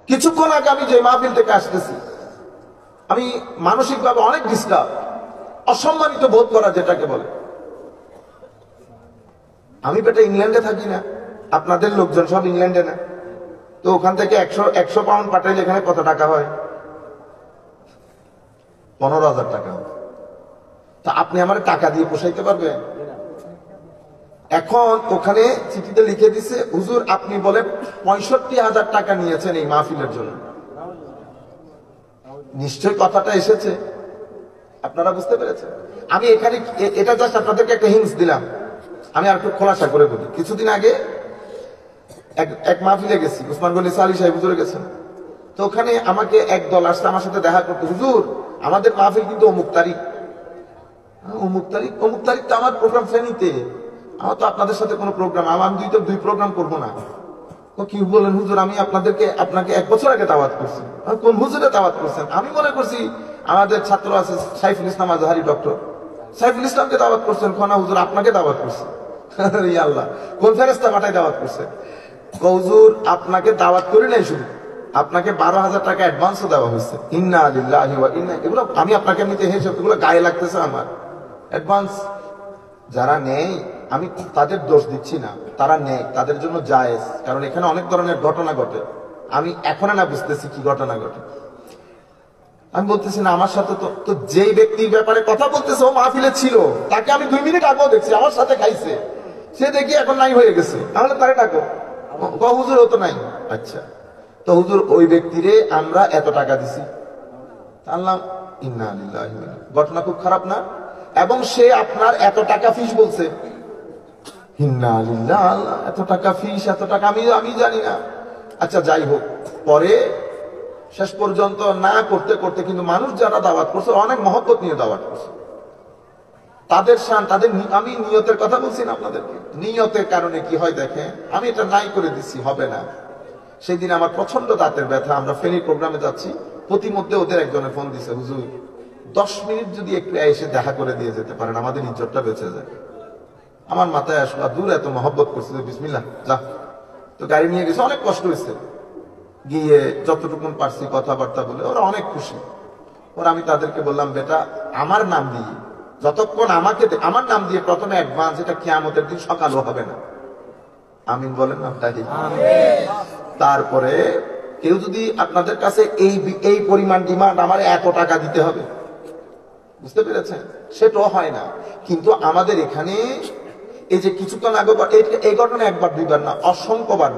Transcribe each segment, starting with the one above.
কিছুক্ষণ আগে আমি যে মাহফিল থেকে আসতেছি, আমি মানসিকভাবে অনেক ডিস্টার্ব, অসম্মানিত বোধ করা যেটাকে বলে। আমি বেটা ইংল্যান্ডে থাকি না, আপনাদের লোকজন সব ইংল্যান্ডে না, তো ওখান থেকে 100 পাউন্ড পাঠাইলে এখানে কত টাকা হয়? 15,000 টাকা। তা আপনি আমার টাকা দিয়ে পোষাইতে পারবেন? এখন ওখানে চিঠিতে লিখে দিছে, হুজুর আপনি বলে 65,000 টাকা নিয়েছেন এই মাহফিলের জন্য। নিশ্চয় কথাটা এসেছে, আপনারা বুঝতে পেরেছেন। আমি এখানে এটা জাস্ট আপনাদেরকে একটা হিংস দিলাম। আমি আর একটু খোলাসা করে বলি। কিছুদিন আগে এক মাহফিলে গেছি, উসমান গনি সালি সাহেব হুজুরে গেছেন। তো ওখানে আমাকে এক দল আসছে আমার সাথে দেখা করতে, হুজুর আমাদের মাহফিল কিন্তু অমুক তারিখ। অমুক তারিখ তো আমার প্রোগ্রাম ফেনীতে, আমার তো আপনাদের সাথে কোনো প্রোগ্রাম, আমি দুই প্রোগ্রাম করবো না। কি বলেন হুজুর, আমি আপনাকে 1 বছর আগে দাওয়াত করছি। কোন হুজুরে দাওয়াত করছেন? আমি মনে করছি আমাদের ছাত্র আছে সাইফুল ইসলাম আজহারি, ডক্টর সাইফুল ইসলামকে দাওয়াত করছেন। খনা হুজুর আপনাকে দাওয়াত করছে। আল্লাহ, কোন ফেরেশতা পাঠায় দাওয়াত করছে? হুজুর আপনাকে দাওয়াত করি নাই, শুধু আপনাকে 12,000 টাকা অ্যাডভান্সও দেওয়া হয়েছে। ইন্না লিল্লাহি ওয়া ইন্না, এগুলো আমি আপনাকে এমনিতে হেসে এগুলো গায়ে লাগতেছে আমার। অ্যাডভান্স যারা নেই আমি তাদের দোষ দিচ্ছি না, তারা নেই, তাদের জন্য জায়েজ, কারণ এখানে অনেক ধরনের ঘটনা ঘটে। আমি এখন না বুঝতেছি কি ঘটনা ঘটে। আমি বলতেছি না, আমার সাথে তো যেই ব্যক্তির ব্যাপারে কথা বলতেছে ও মাহফিলে ছিল, তাকে আমি 2 মিনিট আগেও দেখছি, আমার সাথে খাইছে, সে দেখি এখন নাই হয়ে গেছে। তাহলে তাকে ডাকো, হুজুর ও তো নাই। আচ্ছা, তো হুজুর ওই ব্যক্তিরে আমরা এত টাকা দিছি। আল্লাহ, ইন্না লিল্লাহি ওয়া ইন্না, ঘটনা খুব খারাপ না? এবং সে আপনার এত টাকা ফিস বলছে। ইন্না লিল্লাহি, আল্লাহ এত টাকা ফিস, এত টাকা আমি জানি না। আচ্ছা যাই হোক, পরে শেষ পর্যন্ত না করতে করতে কিন্তু মানুষ যারা দাওয়াত করছে অনেক মহব্বত নিয়ে দাওয়াত করছে। তাদের শান, আমি নিয়তের কথা বলছি না আপনাদেরকে। নিয়তের কারণে কি হয় দেখেন, আমি এটা নাই করে দিচ্ছি, হবে না। সেই দিন আমার প্রচন্ড দাঁতের ব্যথা, আমরা ফেনীর প্রোগ্রামে যাচ্ছি, প্রতিমধ্যে ওদের একজনে ফোন দিছে, হুজুর 10 মিনিট যদি একটু এসে দেখা করে দিয়ে যেতে পারেন, আমাদের ইজ্জতটা বেঁচে যায়। আমার মাথায় আসলো, দূর এত মহব্বত করছিল, বিসমিল্লাহ যা। তো গাড়ি নিয়ে গেছে, অনেক কষ্ট হয়েছে, গিয়ে যতটুকু পারছি কথাবার্তা বলে ওরা অনেক খুশি। ওরা, আমি তাদেরকে বললাম, বেটা আমার নাম দিয়ে যতক্ষণ আমার নাম দিয়ে প্রথমে অ্যাডভান্স, এটা কিয়ামতের দিন সকালও হবে না। আমিন বলেন না? তারপরে কেউ যদি আপনাদের কাছে এই পরিমাণ ডিমান্ড, আমার এত টাকা দিতে হবে, বুঝতে পেরেছেন, সেটাও হয় না। কিন্তু আমাদের এখানে এই যে কিছুক্ষণ আগে এই ঘটনা 1বার 2বার না, অসংখ্যবার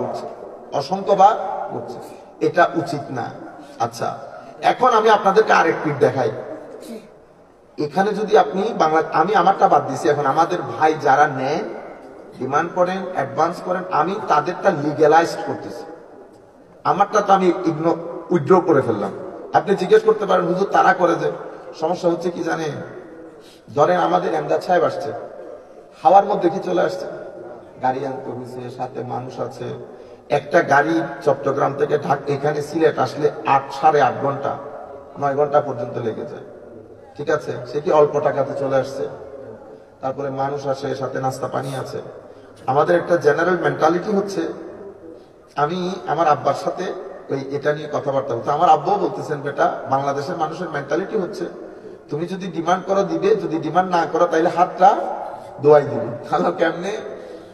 ঘটছে। এটা উচিত না। আচ্ছা, এখন আমি আপনাদেরকে আরেকটি দেখাই। এখানে যদি আপনি আমি আমারটা বাদ দিছি, এখন আমাদের ভাই যারা নেন, ডিমান্ড করেন, অ্যাডভান্স করেন, আমি তাদেরটা লিগ্যালাইজ করতেছি, আমারটা তো আমি উইথড্র করে ফেললাম। আপনি জিজ্ঞেস করতে পারেন, হুজুর তারা করে যে সমস্যা হচ্ছে কি জানেন? ধরেন আমাদের এমদাদ সাহেব আসছে, হাওয়ার মধ্যে কি চলে আসছে, গাড়ি আনতে হয়েছে, সাথে মানুষ আছে। একটা গাড়ি চট্টগ্রাম থেকে এখানে সিলেট আসলে 8-8.5 ঘন্টা, 9 ঘন্টা পর্যন্ত লেগে যায়। ঠিক আছে, সে কি অল্প টাকাতে চলে আসছে? তারপরে মানুষ আসে, সাথে নাস্তা পানি আছে। আমাদের একটা জেনারেল মেন্টালিটি হচ্ছে, আমি আমার আব্বার সাথে এটা নিয়ে কথাবার্তা বলতে, আমার আব্বাও বলতেছেন, বেটা বাংলাদেশের মানুষের মেন্টালিটি হচ্ছে, তুমি যদি ডিমান্ড করো দিবে, যদি ডিমান্ড না করো তাইলে হাতটা দোয়াই দিবে। তাহলে কেমনে?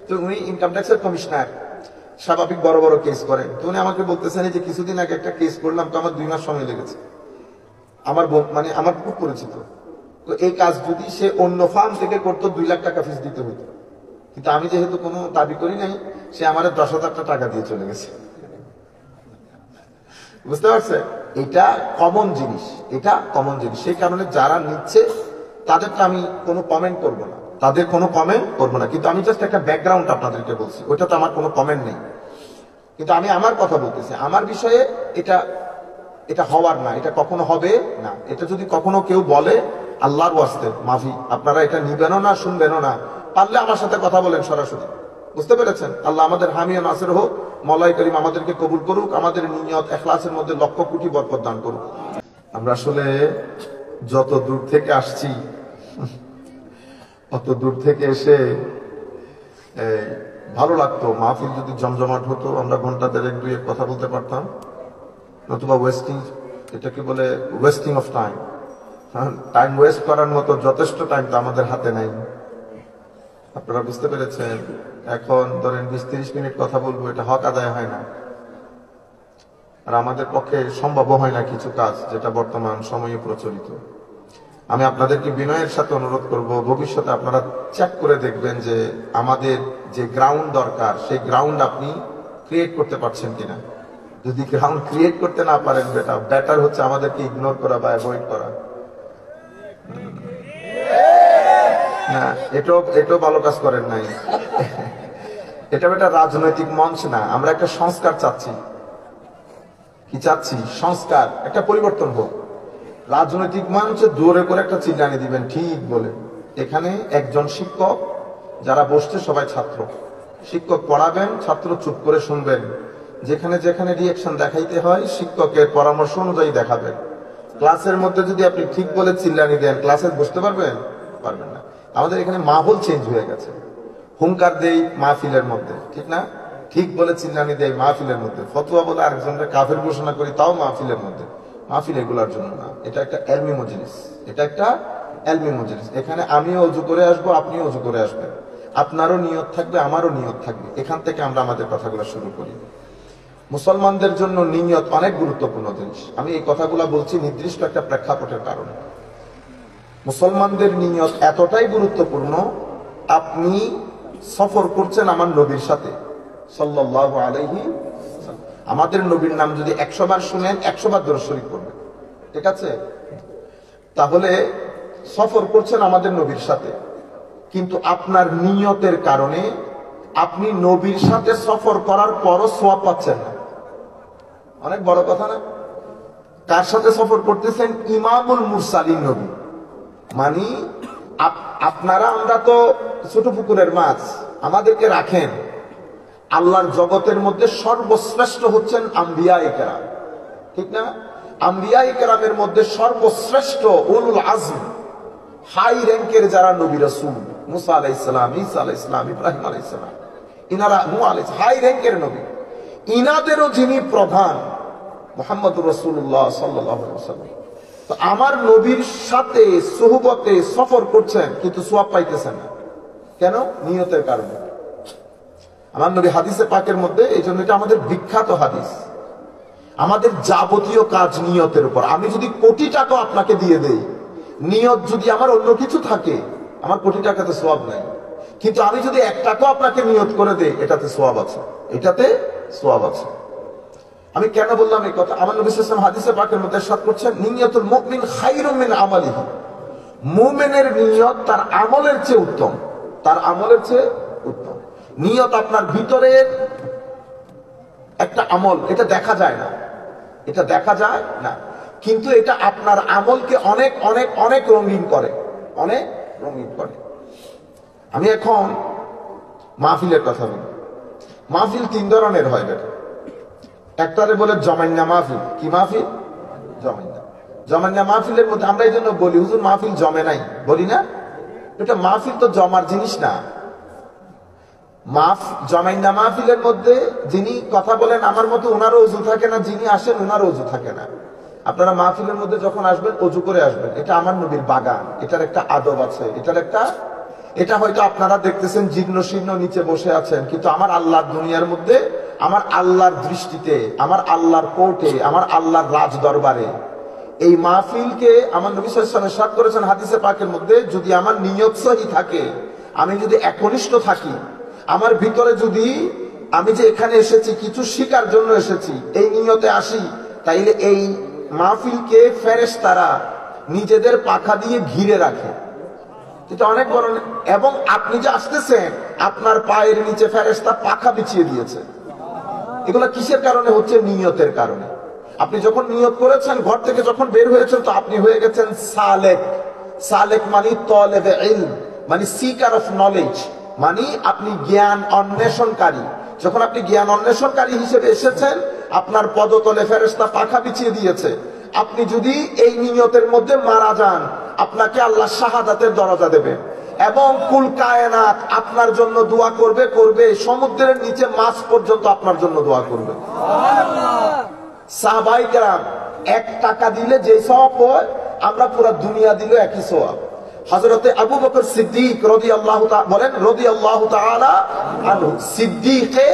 তো উনি ইনকাম ট্যাক্সের কমিশনার, স্বাভাবিক বড় বড় কেস করেন। তো উনি আমাকে বলতেছেন, যে কিছুদিন আগে একটা কেস করলাম, তো আমার 2 মাস সময় লেগেছে। আমার খুব পরিচিত। তো এই কাজ যদি সে অন্য ফার্ম থেকে করতো, 2 লাখ টাকা ফিস দিতে হতো। কিন্তু আমি যেহেতু কোনো দাবি করি নাই, সে আমার 10,000 টাকা দিয়ে চলে গেছে। বুঝতে পারছে? এটা কমন জিনিস, সেই কারণে যারা নিচ্ছে তাদেরটা আমি কোনো কমেন্ট করবো না, কিন্তু আমি জাস্ট একটা ব্যাকগ্রাউন্ড আপনাদেরকে বলছি, ওইটা তো আমার কোনো কমেন্ট নেই। কিন্তু আমি আমার কথা বলতেছি, আমার বিষয়ে এটা হওয়ার না, এটা কখনো হবে না। এটা যদি কখনো কেউ বলে, আল্লাহর ওয়াস্তে মাফি, আপনারা এটা নিবেনও না, শুনবেনও না। পারলে আমার সাথে কথা বলেন সরাসরি, বুঝতে পেরেছেন? আল্লাহ আমাদের হামি ও নাসির হোক, মওলাই করিম আমাদেরকে কবুল করুক, আমাদের নিয়ত ইখলাসের মধ্যে লক্ষ কোটি বরকত দান করুক। আমরা আসলে যত দূর থেকে আসছি, অত দূর থেকে এসে ভালো লাগতো, মাহফিল যদি জমজমাট হতো, আমরা ঘন্টা 1.5-2 কথা বলতে পারতাম। নতুবা ওয়েস্টিং, এটাকে বলে wasting of time. Time waste করার মতো যথেষ্ট টাইম তো আমাদের হাতে নাই। আপনারা বুঝতে পেরেছেন? এখন ধরেন 20-30 মিনিট কথা বলবো, এটা হক আদায় হয় না, আর আমাদের পক্ষে সম্ভব হয় না কিছু কাজ যেটা বর্তমান সময়ে প্রচলিত। আমি আপনাদেরকে বিনয়ের সাথে অনুরোধ করব, ভবিষ্যতে আপনারা চেক করে দেখবেন যে আমাদের যে গ্রাউন্ড দরকার সেই গ্রাউন্ড আপনি ক্রিয়েট করতে পারছেন কিনা। যদি গ্রাউন্ড ক্রিয়েট করতে না পারেন, বেটার হচ্ছে আমাদেরকে ইগনোর করা বা অ্যাভয়েড করা। না, এটাও ভালো কাজ করেন নাই। এটা একটা রাজনৈতিক মঞ্চ না, আমরা একটা সংস্কার চাচ্ছি। কি চাচ্ছি? সংস্কার, একটা পরিবর্তন হোক। রাজনৈতিক মঞ্চে জোরে করে একটা চিল্লানি দিবেন ঠিক বলে। এখানে একজন শিক্ষক, যারা বসছে সবাই ছাত্র। শিক্ষক পড়াবেন, ছাত্র চুপ করে শুনবেন। যেখানে যেখানে রিঅ্যাকশন দেখাইতে হয় শিক্ষকের পরামর্শ অনুযায়ী দেখাবেন। ক্লাসের মধ্যে যদি আপনি ঠিক বলে চিল্লানি দেন, ক্লাসে বসতে পারবেন? পারবেন না। আমাদের এখানে মাহফিল চেঞ্জ হয়ে গেছে। হুঙ্কার দেই মাহফিলের মধ্যে, ঠিক না? ঠিক বলে চিল্লানি দেয় মাহফিলের মধ্যে। ফতোয়া বলে আরেকজনকে কাফের ঘোষণা করি, তাও মাহফিলের মধ্যে। মাহফিল এগুলোর জন্য না, এটা একটা এলমি মজলিস। এটা একটা এলমি মজলিস। এখানে আমিও অজু করে আসবো, আপনিও অজু করে আসবেন। আপনারও নিয়ত থাকবে, আমারও নিয়ত থাকবে। এখান থেকে আমরা আমাদের কথাগুলো শুরু করি। মুসলমানদের জন্য নিয়ত অনেক গুরুত্বপূর্ণ জিনিস। আমি এই কথাগুলো বলছি নির্দিষ্ট একটা প্রেক্ষাপটের কারণে। মুসলমানদের নিয়ত এতটাই গুরুত্বপূর্ণ, আপনি সফর করছেন আমার নবীর সাথে সাল্লাল্লাহু আলাইহি ওয়াসাল্লাম। আমাদের নবীর নাম যদি 100 বার শুনেন, 100 বার দরুদ শরীফ পড়বেন, ঠিক আছে? তাহলে সফর করছেন আমাদের নবীর সাথে, কিন্তু আপনার নিয়তের কারণে আপনি নবীর সাথে সফর করার পরও সওয়াব পাচ্ছেন না। অনেক বড় কথা না? কার সাথে সফর করতেছেন? ইমামুল মুরসালিন নবী। মানে আপনারা, আমরা তো ছোট পুকুরের মাছ, আমাদেরকে রাখেন। আল্লাহর জগতের মধ্যে সর্বশ্রেষ্ঠ হচ্ছেন আম্বিয়ায়ে কেরাম, ঠিক না? আম্বিয়ায়ে কেরামের মধ্যে সর্বশ্রেষ্ঠ উলুল আজম, হাই র্যাঙ্কের যারা নবী রাসূল, মুসা আলাইহিস সালাম, ঈসা আলাইহিস সালাম, ইব্রাহিম আলাইহিস সালাম, ইনারা নূহ আলাইহিস, হাই র্যাঙ্কের নবী। ইনাদেরও যিনি প্রধান মুহাম্মদুর রাসূলুল্লাহ সাল্লাল্লাহু আলাইহি ওয়াসাল্লাম। তো আমার নবীর সাথে সুহবতে সফর করছেন, কিন্তু সওয়াব পাইতেছেন না। কেন? নিয়তের কারণে। আমার নবী হাদিসে পাকের মধ্যে, এই জন্য এটা আমাদের বিখ্যাত হাদিস, আমাদের যাবতীয় কাজ নিয়তের উপর। আমি যদি কোটি টাকা আপনাকে দিয়ে দেই, নিয়ত যদি আমার অন্য কিছু থাকে, আমার কোটি টাকাতে সওয়াব নাই। কিন্তু আমি যদি 1 টাকা আপনাকে নিয়ত করে দেই, এটাতে সওয়াব আছে, এটাতে সওয়াব আছে। আমি কেন বললাম এই কথা? আমার নবী সাল্লাল্লাহু আলাইহি ওয়াসাল্লাম হাদিসে পাকের মধ্যে ইরশাদ করছেন, নিয়াতুল মুমিন খায়রুম মিন আমালিহি। মুমিনের নিয়ত তার আমলের চেয়ে উত্তম, তার আমলের চেয়ে উত্তম। নিয়ত আপনার ভিতরের একটা আমল, এটা দেখা যায় না, এটা দেখা যায় না, কিন্তু এটা আপনার আমলকে অনেক অনেক অনেক রঙিন করে, অনেক রঙিন করে। আমি এখন মাহফিলের কথা বলি। মাহফিল 3 ধরনের হয় বেটা। একটারে বলে জমাইন্না মাহফিল। কি মাহফিল? জমাইন্না। জমাইন্না মাহফিলের মধ্যে আমরা এই জন্য বলি, হুজুর মাহফিল জমে নাই, বলি না? এটা মাহফিল তো জমার জিনিস না। জমাইন্না মাহফিলের মধ্যে যিনি কথা বলেন আমার মতো, ওনারও ওযু থাকে না, যিনি আসেন ওনারও ওযু থাকে না। আপনারা মাহফিলের মধ্যে যখন আসবেন, ওযু করে আসবেন। এটা আমার নবীর বাগান, এটার একটা আদব আছে, এটার একটা, এটা হয়তো আপনারা দেখতেছেন জীর্ণ শীর্ণ নিচে বসে আছেন, কিন্তু আমার আল্লাহর দুনিয়ার মধ্যে, আমার আল্লাহর দৃষ্টিতে, আমার আল্লাহর কোর্টে, আমার আল্লাহর রাজ দরবারে এই মাহফিলকে আমার নবী সাল্লাল্লাহু আলাইহি ওয়াসাল্লাম ইরশাদ করেছেন হাদিসে পাকের মধ্যে, যদি আমার নিয়ত সহি থাকে, আমি যদি একনিষ্ঠ থাকি, আমার ভিতরে যদি আমি যে এখানে এসেছি কিছু শিকার জন্য এসেছি, এই নিয়তে আসি, তাইলে এই মাহফিলকে ফেরেশতারা নিজেদের পাখা দিয়ে ঘিরে রাখে। এটা অনেক বড়। এবং আপনি যে আসতেছেন, আপনার পায়ের নিচে ফেরেশতা পাখা বিছিয়ে দিয়েছে। এগুলো কিসের কারণে হচ্ছে? নিয়তের কারণে। আপনি যখন নিয়ত করেছেন, ঘর থেকে যখন বের হয়েছেন, তো আপনি হয়ে গেছেন সালেক। সালেক মানে তলেবে ইলম, মানে সিকার অফ নলেজ, মানে আপনি জ্ঞান অন্বেষণকারী। যখন আপনি জ্ঞান অন্বেষণকারী হিসেবে এসেছেন, আপনার পদতলে ফেরেশতা পাখা বিছিয়ে দিয়েছে। আপনি যদি এই নিয়তের মধ্যে মারা যান, আপনাকে আল্লাহ শাহাদাতের দরজা দেবে, এবং কুল কায়নাত আপনার জন্য দোয়া করবে, সমুদ্রের নিচে মাছ পর্যন্ত আপনার জন্য দোয়া করবে। সাহাবায়ে কেরাম 1 টাকা দিলে যে সওয়াব হয় আমরা পুরো দুনিয়া দিলে একই সওয়াব। হযরতে আবু বকর সিদ্দিক রাদিয়াল্লাহু তাআলা বলেন রাদিয়াল্লাহু তাআলা আনহু, সিদ্দিকে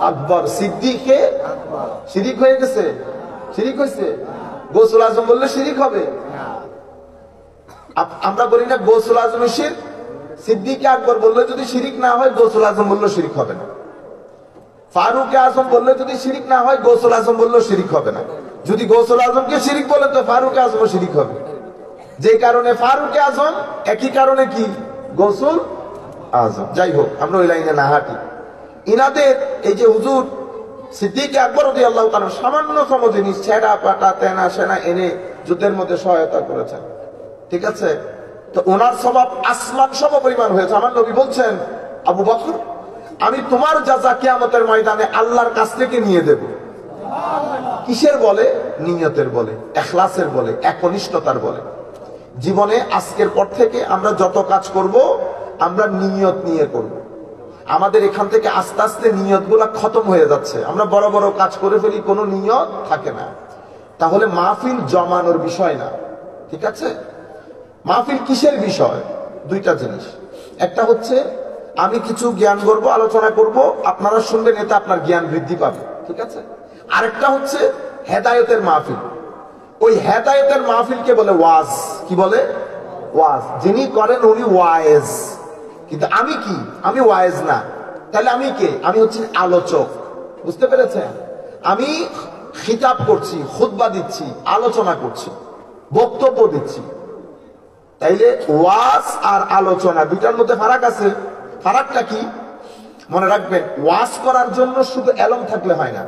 আকবর, সিদ্দিকে শিরিক হয়ে গেছে, শিরিক হয়েছে। গৌসুল আজম বললে শিরিক হবে? আমরা বলি না গৌসুল আজমের শিরক, সিদ্দিকে আকবর বললে যদি শিরিক না হয় গৌসুল আজম বললে শিরিক হবে না। ফারুক আজম বললে যদি শিরিক না হয় গৌসুল আজম বললেও শিরিক হবে না। যদি গৌসুল আজমকে শিরিক বলেন তো ফারুক আজমও শিরিক হবে। যে কারণে ফারুক আজম, একই কারণে কি গৌসুল আজম। যাই হোক, আমরা ওই লাইনে না হাঁটি। ইনাদের এই যে হুজুর সিদ্দিকে আকবর রাদিয়াল্লাহু তাআলা সামান্যতম জিনিস ছেঁড়া পাটা তেনা সেনা এনে যুদ্ধের মধ্যে সহায়তা করেছেন, ঠিক আছে? তো ওনার স্বভাব আসমান সম পরিমাণ হয়েছে। আমার নবী বলছেন, আবু বকর আমি তোমার যাজা কিয়ামতের ময়দানে আল্লাহর কাছ থেকে নিয়ে দেব। কিসের বলে? নিয়তের বলে, ইখলাসের বলে, একনিষ্ঠতার বলে। জীবনে আজকের পর থেকে আমরা যত কাজ করব আমরা নিয়ত নিয়ে করব। আমাদের এখান থেকে আস্তে আস্তে নিয়তগুলা খতম হয়ে যাচ্ছে। আমরা বড় বড় কাজ করে ফেলি, কোনো নিয়ত থাকে না। তাহলে মাহফিল জমানোর বিষয় না, ঠিক আছে? মাহফিল কিসের বিষয়? দুইটা জিনিস। একটা হচ্ছে আমি কিছু জ্ঞান করব, আলোচনা করব, আপনারা শুনবেন, এতে আপনার জ্ঞান বৃদ্ধি পাবে, ঠিক আছে? আরেকটা হচ্ছে হেদায়েতের মাহফিল। ওই হেদায়েতের মাহফিলকে বলে ওয়াজ। কি বলে? ওয়াজ। যিনি করেন উনি ওয়াইজ, কিন্তু আমি কি? আমি ওয়াইজ না। তাহলে আমি কে? আমি হচ্ছি আলোচক। বুঝতে পেরেছেন? আমি খিতাব করছি, খুতবা দিচ্ছি, আলোচনা করছি, বক্তব্য দিচ্ছি। তাইলে ওয়াজ আর আলোচনা দুইটার মধ্যে ফারাক আছে। ফারাকটা কি? মনে রাখবেন, ওয়াজ করার জন্য শুধু এলম থাকলে হয় না।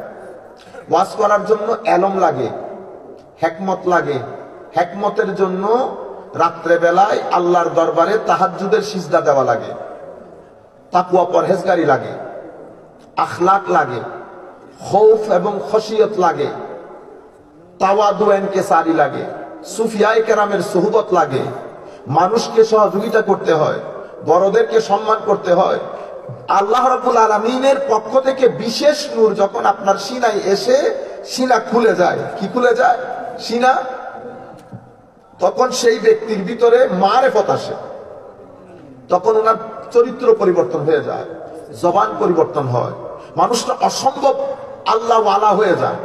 ওয়াজ করার জন্য এলম লাগে, হিকমত লাগে। হিকমতের জন্য রাত্রে বেলায় আল্লাহর দরবারে তাহাজ্জুদের সিজদা দেওয়া লাগে, তাকওয়া পরহেজগারি লাগে, আখলাক লাগে, খৌফ এবং খশিয়ত লাগে, তাওয়াদু ইনকিসারি লাগে, সুফিয়ায়ে কেরামের সুহবত লাগে, মানুষকে সহযোগিতা করতে হয়, বড়দেরকে সম্মান করতে হয়। আল্লাহ রাব্বুল আলামিনের পক্ষ থেকে বিশেষ নূর যখন আপনার সিনায় এসে সিনা খুলে যায়, কি খুলে যায়? সিনা। তখন সেই ব্যক্তির ভিতরে মারেফত আসে, তখন ওনার চরিত্র পরিবর্তন হয়ে যায়, জবান পরিবর্তন হয়, মানুষটা অসম্ভব আল্লাহ ওয়ালা হয়ে যায়।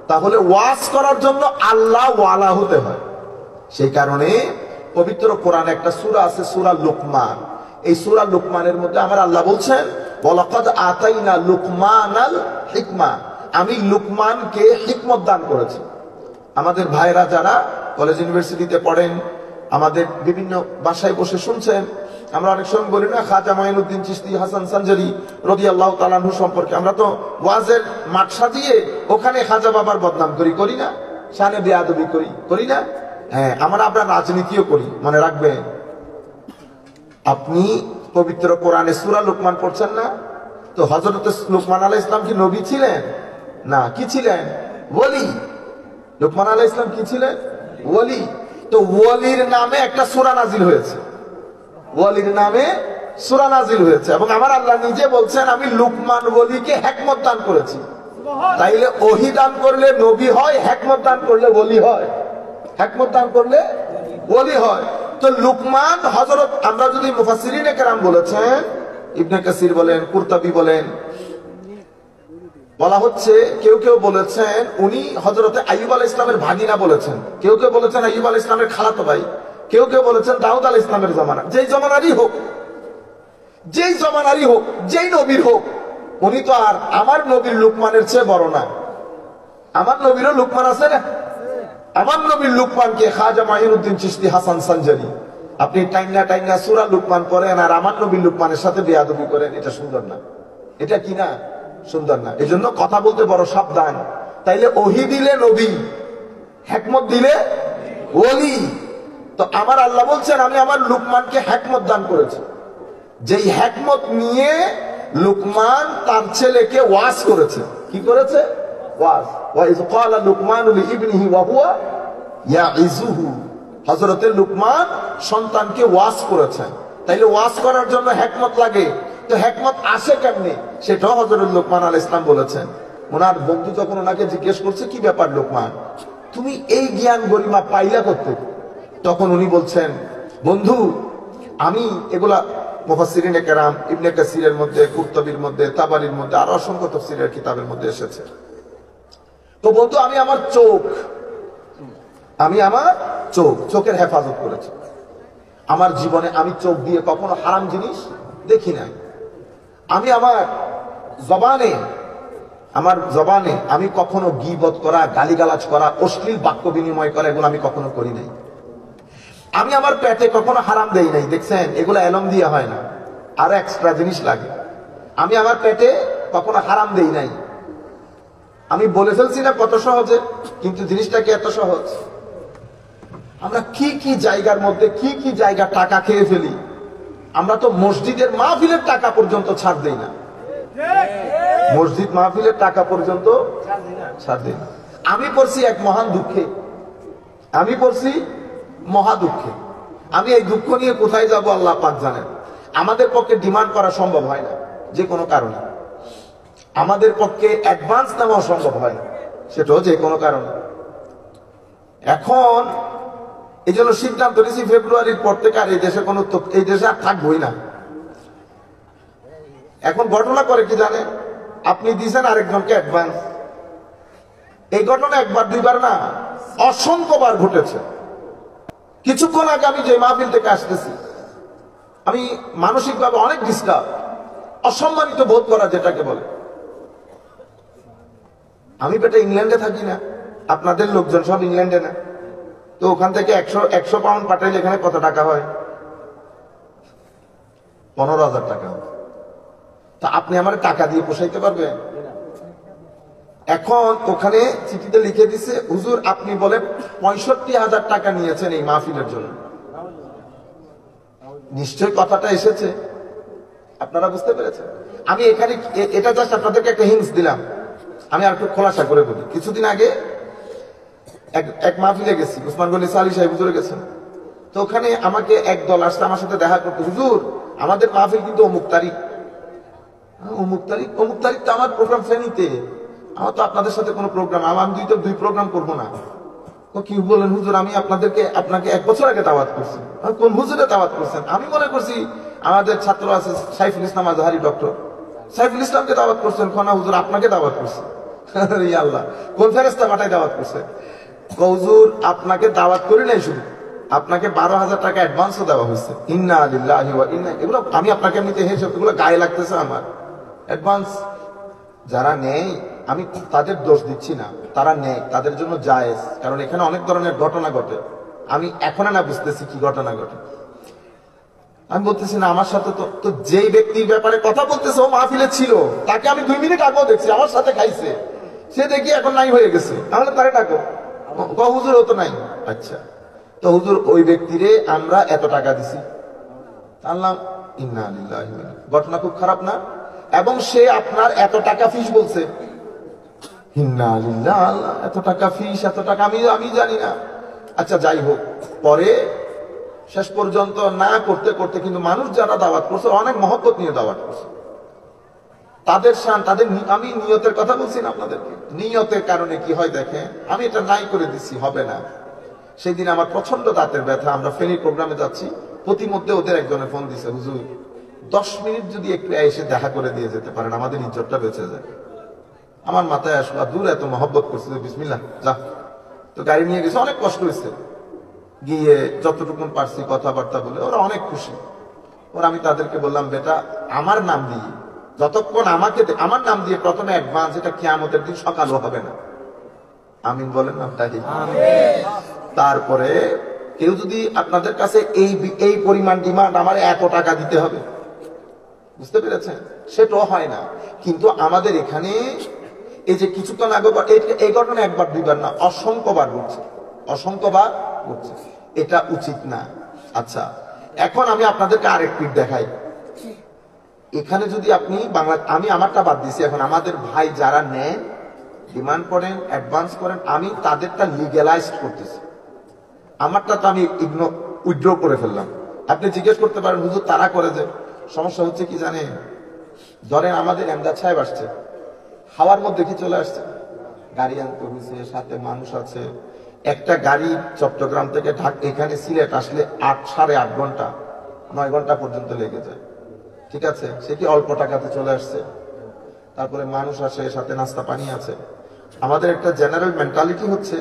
তাহলে ওয়াজ করার জন্য আল্লাহ ওয়ালা হতে হয়। সেই কারণে পবিত্র কোরআনে একটা সূরা আছে, সূরা লুকমান। এই সূরা লুকমানের মধ্যে আমার আল্লাহ বলছেন, ওয়ালাকাদ আতাইনা লুকমানাল হিকমা, আমি লুকমানকে হিকমত দান করেছি। আমাদের ভাইরা যারা কলেজ ইউনিভার্সিটিতে পড়েন, আমাদের বিভিন্ন বাসায় বসে শুনছেন, আমরা অনেক সময় বলি না খাজা মাইনুদ্দিন চিশতি হাসান সানজারি রাদিয়াল্লাহু তাআলা আনহু সম্পর্কে? আমরা তো ওয়াজের মাঠ সাজিয়ে ওখানে খাজা বাবার বদনাম করি, করি না? শানে বেয়াদবি করি, করি না? হ্যাঁ, আমরা রাজনীতিও করি। মনে রাখবেন, আপনি পবিত্র কোরআনে সূরা লুকমান পড়ছেন না? তো হযরত লুকমান আলাইহিস সালাম কি নবী ছিলেন? না। কি ছিলেন? ওলি। লুকমান আলাইহিস সালাম কি ছিলেন? ওলি। তো ওলির নামে একটা সূরা নাজিল হয়েছে, ওলির নামে সূরা নাজিল হয়েছে। এবং আমার আল্লাহ নিজে বলছেন, আমি লুকমান ওলিকে হিকমত দান করেছি। তাইলে ওহী দান করলে নবী হয়, হিকমত দান করলে ওলি হয়, হিকমত দান করলে ওলি হয়। তো লুকমান হযরত, আমরা যদি মুফাসসিরিনে কেরাম বলেছেন, ইবনে কাসির বলেন, কুরতুবী বলেন, বলা হচ্ছে কেউ কেউ বলেছেন উনি হযরতে আইয়ুব আলাইহিস সালামের ভাগিনা বলেছেন, কেউ কেউ বলেছেন আইয়ুব আলাইহিস সালামের খালাতো ভাই, কেউ কেউ বলেছেন দাউদ আলাইহিস সালামের জামানা। যেই জামানারই হোক, যেই জামানারই হোক, যেই নবীর হোক, উনি তো আর আমার নবীর লুকমানের চেয়ে বড় না। আমার নবীরও লুকমান আছে না? আমার নবীর লুকমানকে খাজা মাইনুদ্দিন চিশতি হাসান সানজারি আপনি টাইনা টাইনা সূরা লুকমান পড়েন আর আমার নবীর লুকমানের সাথে বেয়াদবি করেন, এটা সুন্দর না। এটা কি না? সুন্দর না। এই জন্য কথা বলতে বড় সাবধান। তাইলে ওহী দিলে নবী, হিকমত দিলে ওলি। তো আমার আল্লাহ বলছেন, আমি আমার লুকমানকে হিকমত দান করেছি। যেই হিকমত নিয়ে লুকমান তার ছেলেকে ওয়াজ করেছে। কি করেছে? ওয়াজ। ওয়া ইয ক্বালা লুকমানু লিইবনিহি ওয়া হুয়া ইয়াইযুহু, হযরত লুকমান সন্তানকে ওয়াজ করেছেন। তাইলে ওয়াজ করার জন্য হিকমত লাগে। তো হিকমত আসে কেমনে? সেটাও হযরত লুকমান আলাইহিস সালাম বলেছেন। ওনার বন্ধু যখন ওনাকে জিজ্ঞেস করছে কি ব্যাপার লোকমান, তুমি এই জ্ঞান গরিমা পাইলা করতে, তখন উনি বলছেন বন্ধু আমি এগুলা মুফাসসিরিনে কেরাম ইবনে কাসিরের মধ্যে, কুরতুবীর মধ্যে, তাবারির মধ্যে আর অসংখ্য তাফসীরের কিতাবের মধ্যে এসেছে। তো বন্ধু আমি আমার চোখের হেফাজত করেছি। আমার জীবনে আমি চোখ দিয়ে কখনো হারাম জিনিস দেখি নাই। আমি আমার জবানে আমি কখনো গীবত করা, গালিগালাজ করা, অশ্লীল বাক্য বিনিময় করা এগুলো আমি কখনো করি নাই। আমি আমার পেটে কখনো হারাম দেই নাই। দেখছেন এগুলো এলম দিয়ে হয় না, আরো এক্সট্রা জিনিস লাগে। আমি আমার পেটে কখনো হারাম দেই নাই। আমি বলে ফেলছি না কত সহজে, কিন্তু জিনিসটা কি এত সহজ? আমরা কি কি জায়গার মধ্যে কি কি জায়গা টাকা খেয়ে ফেলি। আমরা তো মসজিদের মাহফিলের টাকা পর্যন্ত ছাড় দেই না। মসজিদ মাহফিলের টাকা পর্যন্ত ছাড় দেই না। আমি পড়ছি এক মহান দুঃখে, আমি পড়ছি মহা দুঃখে। আমি এই দুঃখ নিয়ে কোথায় যাব আল্লাহ পাক জানেন। আমাদের পক্ষে ডিমান্ড করা সম্ভব হয় না, যে কোনো কারণে আমাদের পক্ষে অ্যাডভান্স নেওয়া সম্ভব হয় না, সেটাও যে কোনো কারণে। এখন এই জন্য সিদ্ধান্ত নিয়েছি ফেব্রুয়ারির পর থেকে আর এই দেশে আর থাকবোই না। এখন ঘটনা করে কি জানে, আপনি দিয়েছেন আরেকজনকে অ্যাডভান্স। এই ঘটনা একবার দুইবার না, অসংখ্যবার ঘটেছে। কিছুক্ষণ আগে আমি যে মাহফিল থেকে আসতেছি, আমি মানসিকভাবে অনেক ডিস্টার্ব, অসম্মানিত বোধ করা যেটাকে বলে। আমি বেটা ইংল্যান্ডে থাকি না, আপনাদের লোকজন সব ইংল্যান্ডে না, তো ওখান থেকে 100 পাউন্ড পাঠাইলে এখানে কত টাকা হয়? 15,000 টাকা। তা আপনি আমার টাকা দিয়ে পোষাইতে পারবেন? এখন ওখানে চিঠিতে লিখে দিছে, হুজুর আপনি বলে 65,000 টাকা নিয়েছেন এই মাহফিলের জন্য। নিশ্চয় কথাটা এসেছে, আপনারা বুঝতে পেরেছেন। আমি এখানে এটা জাস্ট আপনাদেরকে একটা হিন্টস দিলাম। আমি আর একটু খোলাসা করে বলি। কিছুদিন আগে এক মাহফিলে গেছি, উসমান গনি সালি সাহেব হুজুরে গেছেন। তো ওখানে আমাকে এক দল আসছে আমার সাথে দেখা করতে, হুজুর আমাদের মাহফিল কিন্তু অমুক তারিখ তো আমার প্রোগ্রাম ফেনীতে, আমার তো আপনাদের সাথে কোনো প্রোগ্রাম, আমি দুই প্রোগ্রাম করবো না। কি বলেন হুজুর, আমি আপনাকে 1 বছর আগে দাওয়াত করছি। কোন হুজুরে দাওয়াত করছেন? আমি মনে করছি আমাদের ছাত্র আছে সাইফুল ইসলাম আজহারি, ডক্টর সাইফুল ইসলামকে দাওয়াত করছেন। খনা হুজুর আপনাকে দাওয়াত করছে। আল্লাহ, কোন ফেরেশতা পাঠায় দাওয়াত করছে? হুজুর আপনাকে দাওয়াত করি নাই, শুধু আপনাকে 12,000 টাকা অ্যাডভান্সও দেওয়া হয়েছে। ইন্না লিল্লাহি ওয়া ইন্না, এগুলো আমি আপনাকে এমনিতে হেসে এগুলো গায়ে লাগতেছে আমার। অ্যাডভান্স যারা নেয় আমি তাদের দোষ দিচ্ছি না, তারা নেয়, তাদের জন্য জায়েজ, কারণ এখানে অনেক ধরনের ঘটনা ঘটে। আমি এখন না বুঝতেছি কি ঘটনা ঘটে। আমি বলতেছি না, আমার সাথে তো যেই ব্যক্তির ব্যাপারে কথা বলতেছে ও মাহফিলে ছিল, তাকে আমি 2 মিনিট আগেও দেখছি, আমার সাথে খাইছে, সে দেখি এখন নাই হয়ে গেছে, তাহলে তাকে ডাকো। হুজুর ও তো নাই। আচ্ছা, তো হুজুর ওই ব্যক্তিরে আমরা এত টাকা দিছি। আল্লাহ, ইন্না লিল্লাহি ওয়া ইন্না, ঘটনা খুব খারাপ না? এবং সে আপনার এত টাকা ফিস বলছে। ইন্না লিল্লাহি, আল্লাহ এত টাকা ফিস, এত টাকা আমি জানি না। আচ্ছা যাই হোক, পরে শেষ পর্যন্ত না করতে করতে কিন্তু মানুষ যারা দাওয়াত করছে অনেক মহব্বত নিয়ে দাওয়াত করছে। তাদের শান, আমি নিয়তের কথা বলছি না আপনাদেরকে। নিয়তের কারণে কি হয় দেখেন, আমি এটা নাই করে দিছি, হবে না। সেই দিন আমার প্রচন্ড দাঁতের ব্যথা, আমরা ফেনীর প্রোগ্রামে যাচ্ছি, প্রতিমধ্যে ওদের একজনে ফোন দিছে, হুজুর 10 মিনিট যদি একটু এসে দেখা করে দিয়ে যেতে পারেন, আমাদের ইজ্জতটা বেঁচে যায়। আমার মাথায় আসলো, দূর এত মহব্বত করছে, বিসমিল্লাহ যা। তো গাড়ি নিয়ে গেছে, অনেক কষ্ট হয়েছে, গিয়ে যতটুকু পারছি কথাবার্তা বলে ওরা অনেক খুশি। আমি তাদেরকে বললাম, বেটা আমার নাম দিয়ে যতক্ষণ আমার নাম দিয়ে প্রথমে অ্যাডভান্স, এটা কিয়ামতের দিন সকালও হবে না। আমিন বলেন না? তারপরে কেউ যদি আপনাদের কাছে এই পরিমাণ ডিমান্ড, আমার এত টাকা দিতে হবে, বুঝতে পেরেছেন, সেটাও হয় না। কিন্তু আমাদের এখানে এই যে কিছুক্ষণ আগে এই ঘটনা একবার দুইবার না, অসংখ্যবার ঘটছে, এটা উচিত না। আচ্ছা, এখন আমি আপনাদেরকে আরেক পিঠ দেখাই। এখানে যদি আপনি আমি আমারটা বাদ দিছি, এখন আমাদের ভাই যারা নেন, ডিমান্ড করেন, অ্যাডভান্স করেন, আমি তাদেরটা লিগ্যালাইজ করতেছি, আমারটা তো আমি উইথড্র করে ফেললাম। আপনি জিজ্ঞেস করতে পারেন হুজুর তারা করে যে, সমস্যা হচ্ছে কি জানেন, ধরেন আমাদের এমদাদ সাহেব আসছে, হাওয়ার মধ্যে কি চলে আসছে, গাড়ি আনতে হয়েছে, সাথে মানুষ আছে। একটা গাড়ি চট্টগ্রাম থেকে এখানে সিলেট আসলে 8-8.5 ঘন্টা 9 ঘন্টা পর্যন্ত লেগে যায়। ঠিক আছে, সে কি অল্প টাকাতে চলে আসছে? তারপরে মানুষ আসে, সাথে নাস্তা পানি আছে। আমাদের একটা জেনারেল মেন্টালিটি হচ্ছে,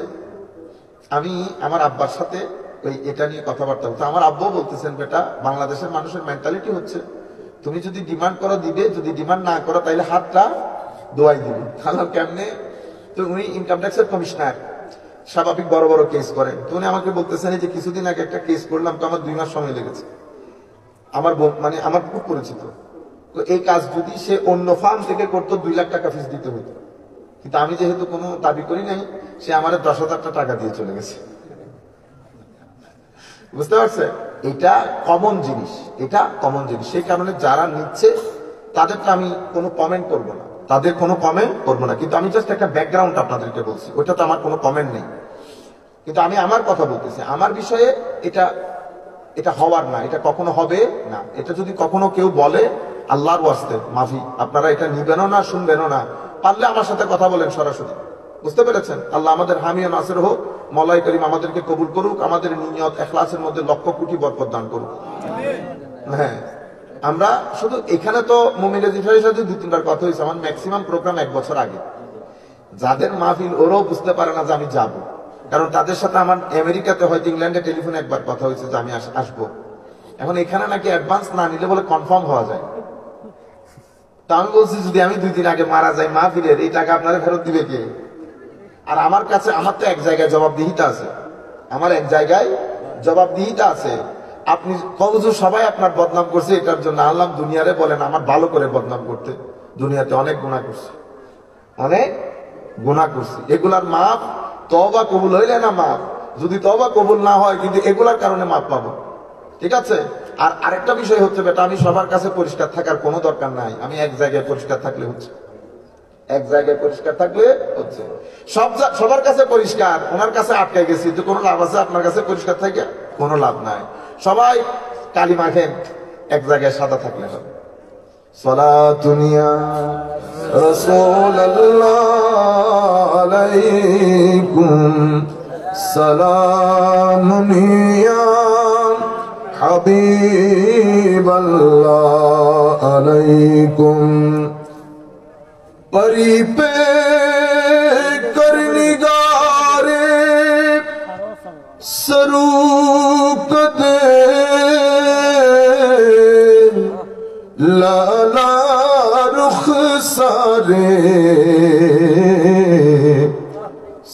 আমি আমার আব্বার সাথে ওই এটা নিয়ে কথাবার্তা বলতে, আমার আব্বু বলতেছেন, বেটা বাংলাদেশের মানুষের মেন্টালিটি হচ্ছে তুমি যদি ডিমান্ড করো দিবে, যদি ডিমান্ড না করো তাইলে হাতটা দোয়াই দিবে। তাহলে কেমনে? তো উনি ইনকাম ট্যাক্সের কমিশনার, স্বাভাবিক বড় বড় কেস করেন। তো উনি আমাকে বলতেছেন যে কিছুদিন আগে একটা কেস করলাম, তো আমার 2 মাস সময় লেগেছে। আমার মানে আমার খুব পরিচিত। তো এই কাজ যদি সে অন্য ফার্ম থেকে করতো 2 লাখ টাকা ফিস দিতে হতো, কিন্তু আমি যেহেতু কোনো দাবি করি নাই, সে আমার 10,000 টাকা দিয়ে চলে গেছে। বুঝতে পারছে? এটা কমন জিনিস, এটা কমন জিনিস। সেই কারণে যারা নিচ্ছে তাদেরটা আমি কোনো কমেন্ট করবো না, তাদের কোনো কমেন্ট করবো না। কিন্তু আমি জাস্ট একটা ব্যাকগ্রাউন্ড আপনাদেরকে বলছি, ওইটা তো আমার কোনো কমেন্ট নেই। কিন্তু আমি আমার কথা বলতেছি, আমার বিষয়ে এটা এটা হওয়ার না, এটা কখনো হবে না। এটা যদি কখনো কেউ বলে, আল্লাহর ওয়াস্তে মাফি, আপনারা এটা নিবেনও না, শুনবেনও না। পারলে আমার সাথে কথা বলেন সরাসরি। বুঝতে পেরেছেন? আল্লাহ আমাদের হামি ও নাসির হোক, মওলাই করিম আমাদেরকে কবুল করুক, আমাদের নিয়ত ইখলাসের মধ্যে লক্ষ কোটি বরকত দান করুক। হ্যাঁ, আমরা শুধু এখানে তো মুমিনের জিফারের সাথে 2-3 বার কথা হয়েছে। আমার ম্যাক্সিমাম প্রোগ্রাম 1 বছর আগে। যাদের মাহফিল ওরাও বুঝতে পারে না যে আমি যাব, কারণ তাদের সাথে আমার আমেরিকাতে হয়তো ইংল্যান্ডে টেলিফোনে 1 বার কথা হয়েছে যে আমি আসবো। এখন এখানে নাকি অ্যাডভান্স না নিলে বলে কনফার্ম হওয়া যায়। তা আমি বলছি, যদি আমি 2 দিন আগে মারা যাই মাহফিলের, এই টাকা আপনারা ফেরত দিবে কে? আর আমার কাছে, আমার তো এক জায়গায় জবাবদিহিতা আছে, আমার এক জায়গায় জবাবদিহিতা আছে। আপনি কবজু সবাই আপনার বদনাম করছে, এটার জন্য আল্লাহ দুনিয়ারে বলেন আমার ভালো করে বদনাম করতে। দুনিয়াতে অনেক গুনাহ করছে, অনেক গুনাহ করছি, এগুলার মাপ তওবা কবুল হইলে না মাপ, যদি তওবা কবুল না হয় কিন্তু এগুলার কারণে মাপ পাবো। ঠিক আছে? আর আরেকটা বিষয় হচ্ছে, বেটা আমি সবার কাছে পরিষ্কার থাকার কোনো দরকার নাই, আমি এক জায়গায় পরিষ্কার থাকলে হচ্ছে, এক জায়গায় পরিষ্কার থাকলে হচ্ছে। সবার কাছে পরিষ্কার, ওনার কাছে আটকে গেছি, তো কোনো লাভ আছে? আপনার কাছে পরিষ্কার থাকে কোনো লাভ নাই। সবাই কালি মাখেন, এক জায়গায় সাদা থাকলে হবে। সালাতুন ইয়া রাসূলুল্লাহ আলাইকুম, সালামুন ইয়া হাবিবাল্লাহ আলাইকুম। परी पे करनिगारे सरूक दे लाला रुख सारे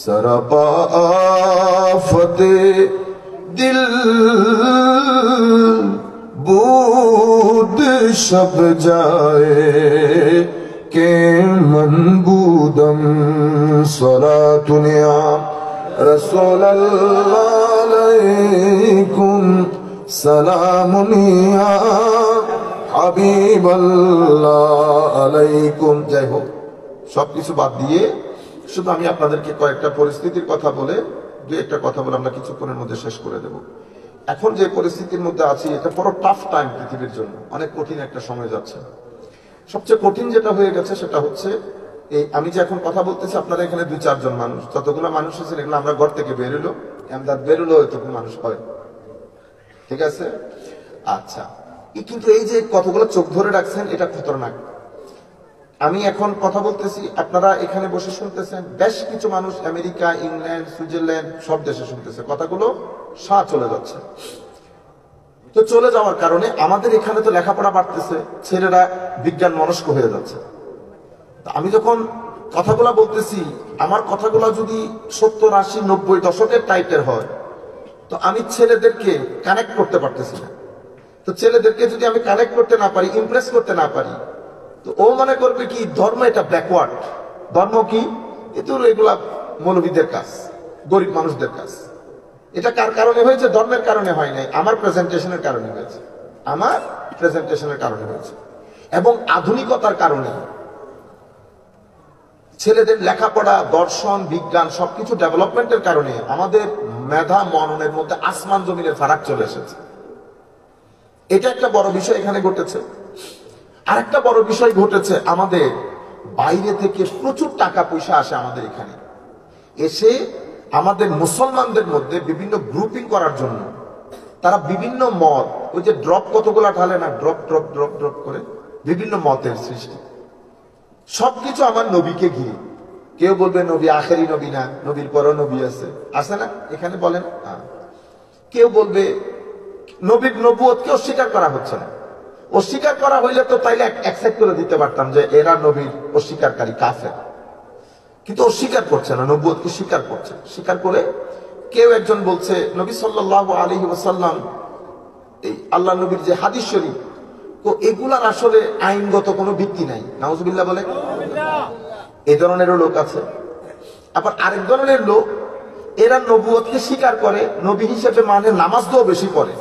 सरपा आफते दिल बूद शब जाए के मनबूदम सलातुन या रसूलल्लाह अलैकुम, सलामुन या হাবিবাল্লাহ আলাইকুম। যাই হোক, সবকিছু বাদ দিয়ে শুধু আমি আপনাদেরকে কয়েকটা পরিস্থিতির কথা বলে, 2-1টা কথা বলে আমরা কিছুক্ষণের মধ্যে শেষ করে দেব। এখন যে পরিস্থিতির মধ্যে আছি, এটা বড় টাফ টাইম পৃথিবীর জন্য, অনেক কঠিন একটা সময় যাচ্ছে। সবচেয়ে কঠিন যেটা হয়ে গেছে সেটা হচ্ছে এই, আমি যে এখন কথা বলতেছি, আপনারা এখানে 2-4 জন মানুষ, যতগুলো মানুষ আছেন এগুলো আমরা ঘর থেকে বেরোলো, এমদাদ বেরোলো, এতগুলো মানুষ হয়। ঠিক আছে? আচ্ছা, কিন্তু এই যে কতগুলো চোখ ধরে রাখছেন, এটা খতরনাক। আমি এখন কথা বলতেছি, আপনারা এখানে বসে শুনতেছেন, বেশ কিছু মানুষ আমেরিকা, ইংল্যান্ড, সুইজারল্যান্ড সব দেশে শুনতেছে, কথাগুলো চলে যাচ্ছে। তো চলে যাওয়ার কারণে আমাদের এখানে তো লেখাপড়া বাড়তেছে, ছেলেরা বিজ্ঞান মনস্ক হয়ে যাচ্ছে। আমি যখন কথাগুলা বলতেছি, আমার কথাগুলা যদি 70, 80, 90 দশকের টাইপের হয়, তো আমি ছেলেদেরকে কানেক্ট করতে পারতেছি না। তো ছেলেদেরকে যদি আমি কানেক্ট করতে না পারি, ইমপ্রেস করতে না পারি, তো ও মনে করবে কি ধর্ম এটা ব্যাকওয়ার্ড। ধর্ম কি? এগুলা মৌলবীদের কাজ, গরিব মানুষদের কাজ। এটা কার কারণে হয়েছে? ধর্মের কারণে হয় নাই, আমার প্রেজেন্টেশনের কারণে হয়েছে, আমার প্রেজেন্টেশনের কারণে হয়েছে, এবং আধুনিকতার কারণে। ছেলেদের লেখাপড়া, দর্শন, বিজ্ঞান সবকিছু ডেভেলপমেন্টের কারণে আমাদের মেধা মননের মধ্যে আসমান জমিনের ফারাক চলে এসেছে। এটা একটা বড় বিষয় এখানে ঘটেছে। আরেকটা বড় বিষয় ঘটেছে, আমাদের বাইরে থেকে প্রচুর টাকা পয়সা আসে আমাদের এখানে, এসে আমাদের মুসলমানদের মধ্যে বিভিন্ন গ্রুপিং করার জন্য তারা বিভিন্ন মত, ওই যে ড্রপ কতগুলা ঢালে না, ড্রপ ড্রপ ড্রপ ড্রপ করে বিভিন্ন মতের সৃষ্টি, সবকিছু আমার নবীকে ঘিরে। কেউ বলবে নবী আখেরি নবী না, নবীর পরও নবী আছে, আছে না এখানে বলেন। কেউ বলবে নবীর নবুয়তকে অস্বীকার করা হচ্ছে না। অস্বীকার করা হইলে তো তাইলে অ্যাকসেপ্ট করে দিতে পারতাম যে এরা নবীর অস্বীকারী কাফের, কিন্তু অস্বীকার করছে না, নবুয়তকে স্বীকার করছে। স্বীকার করে কেউ একজন বলছে নবী সাল্লাল্লাহু আলাইহি ওয়াসাল্লাম, এই আল্লাহ নবীর যে হাদিস শরীফ, তো এগুলার আসলে আইনগত কোনো ভিত্তি নাই। নাউজুবিল্লাহ বলে, এই ধরনেরও লোক আছে। আবার আরেক ধরনের লোক, এরা নবুয়তকে স্বীকার করে, নবী হিসেবে মানে, নামাজ তো বেশি পড়ে,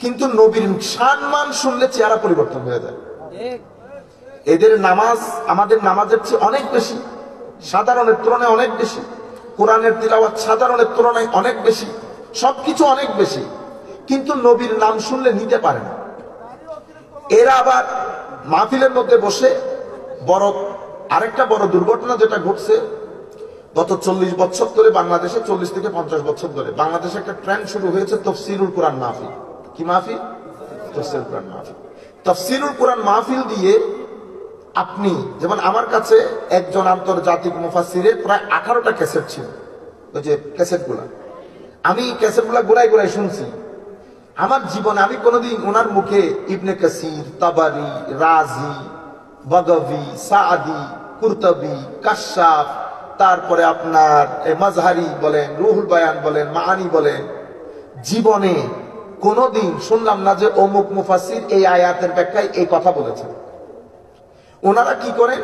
কিন্তু নবীর সম্মান শুনলে চেহারা পরিবর্তন হয়ে যায়। এদের নামাজ আমাদের নামাজের চেয়ে অনেক বেশি, সাধারণের তুলনায় অনেক বেশি, কোরআনের তিলাওয়াত সাধারণের তুলনায় অনেক বেশি, সবকিছু অনেক বেশি, কিন্তু নবীর নাম শুনলে নিতে পারে না। এরা আবার মাহফিলের মধ্যে বসে আরেকটা বড় দুর্ঘটনা যেটা ঘটছে গত 40 বছর ধরে বাংলাদেশে, 40 থেকে 50 বছর ধরে বাংলাদেশে একটা ট্রেন্ড শুরু হয়েছে তাফসীরুল কোরআন মাহফিল। কি মাহফিল? তাফসীরুল কোরআন মাহফিল। তাফসীরুল কোরআন মাহফিল দিয়ে আপনি যেমন, আমার কাছে একজন আন্তর্জাতিক মুফাসসিরের প্রায় 18টা ক্যাসেট ছিল, ওই যে ক্যাসেটগুলা, আমি ক্যাসেটগুলা ঘুরাই ঘুরাই শুনছি। আমার জীবনে আমি কোনোদিন ওনার মুখে ইবনে কাসির, তাবারি, রাজি, বাগাভি, সাদি, কুরতুবি, কাশশাফ, তারপরে আপনার মাজহারি বলেন, রুহুল বায়ান বলেন, মাআনি বলেন, জীবনে কোনোদিন শুনলাম না যে অমুক মুফাসসির এই আয়াতের ব্যাখ্যায় এই কথা বলেছেন। ওনারা কি করেন,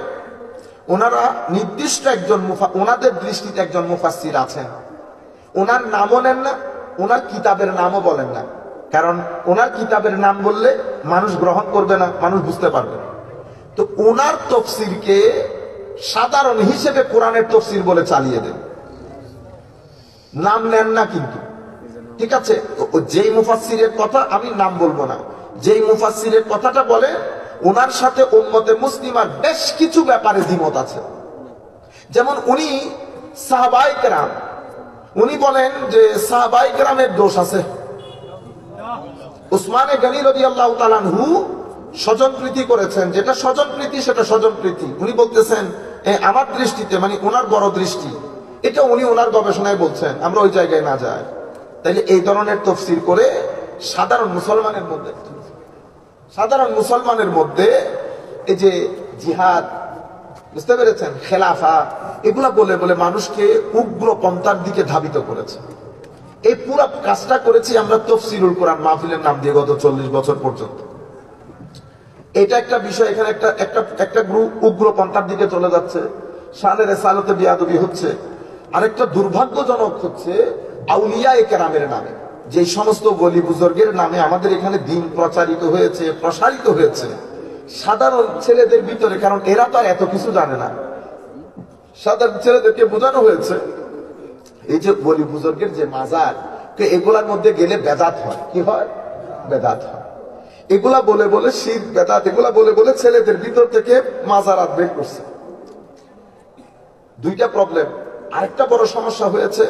ওনারা নির্দিষ্ট একজন ওনাদের দৃষ্টিতে একজন মুফাসসির আছেন, ওনার নামও নেন না, ওনার কিতাবের নামও বলেন না, কারণ ওনার কিতাবের নাম বললে মানুষ গ্রহণ করবে না, মানুষ বুঝতে পারবে না। তো ওনার তাফসীরকে সাধারণ হিসেবে কোরআনের তাফসীর বলে চালিয়ে দেন, নাম নেন না। কিন্তু ঠিক আছে, যেই মুফাসসিরের কথা, আমি নাম বলবো না, যেই মুফাসসিরের কথাটা বলে, ওনার সাথে উম্মতে মুসলিমার বেশ কিছু ব্যাপারে দ্বিমত আছে। যেমন উনি সাহাবায়ে কেরাম, উনি বলেন যে সাহাবায়ে কেরামের দোষ আছে। উসমানে গনি রাদিয়াল্লাহু তাআলা আনহু স্বজনপ্রীতি করেছেন, যেটা স্বজনপ্রীতি সেটা স্বজনপ্রীতি। উনি বলতেছেন আমার দৃষ্টিতে, মানে ওনার বড় দৃষ্টি, এটা উনি ওনার গবেষণায় বলছেন, আমরা ওই জায়গায় না যাই। তাইলে এই ধরনের তাফসীর করে সাধারণ মুসলমানের মধ্যে এই যে জিহাদ, বুঝতে পেরেছেন, খেলাফা, এগুলা বলে বলে মানুষকে উগ্র পন্থার দিকে ধাবিত করেছে। এই পুরো কাজটা করেছি আমরা তাফসীরুল কোরআন মাহফিলের নাম দিয়ে গত 40 বছর পর্যন্ত। এটা একটা বিষয়, এখানে একটা গ্রুপ উগ্র পন্থার দিকে চলে যাচ্ছে, শানে রিসালাতে বিয়াদবি হচ্ছে। আরেকটা দুর্ভাগ্যজনক হচ্ছে আউলিয়ায়ে কেরামের নামে, যে সমস্ত ওলি বুজুর্গের নামে আমাদের এখানে দিন প্রচারিত হয়েছে, প্রসারিত হয়েছে সাধারণ ছেলেদের ভিতরে, কারণ এরা তো এত কিছু জানে না। সাধারণ ছেলেদেরকে বোঝানো হয়েছে এই যে ওলি বুজুর্গের যে মাজার, এগুলার মধ্যে গেলে বেদাত হয়। কি হয়? বেদাত হয়। এগুলা বলে বলে শিরক, বেদাত, এগুলা বলে বলে ছেলেদের ভিতর থেকে মাজারাত বের করছে। দুইটা প্রবলেম। আরেকটা বড় সমস্যা হয়েছে,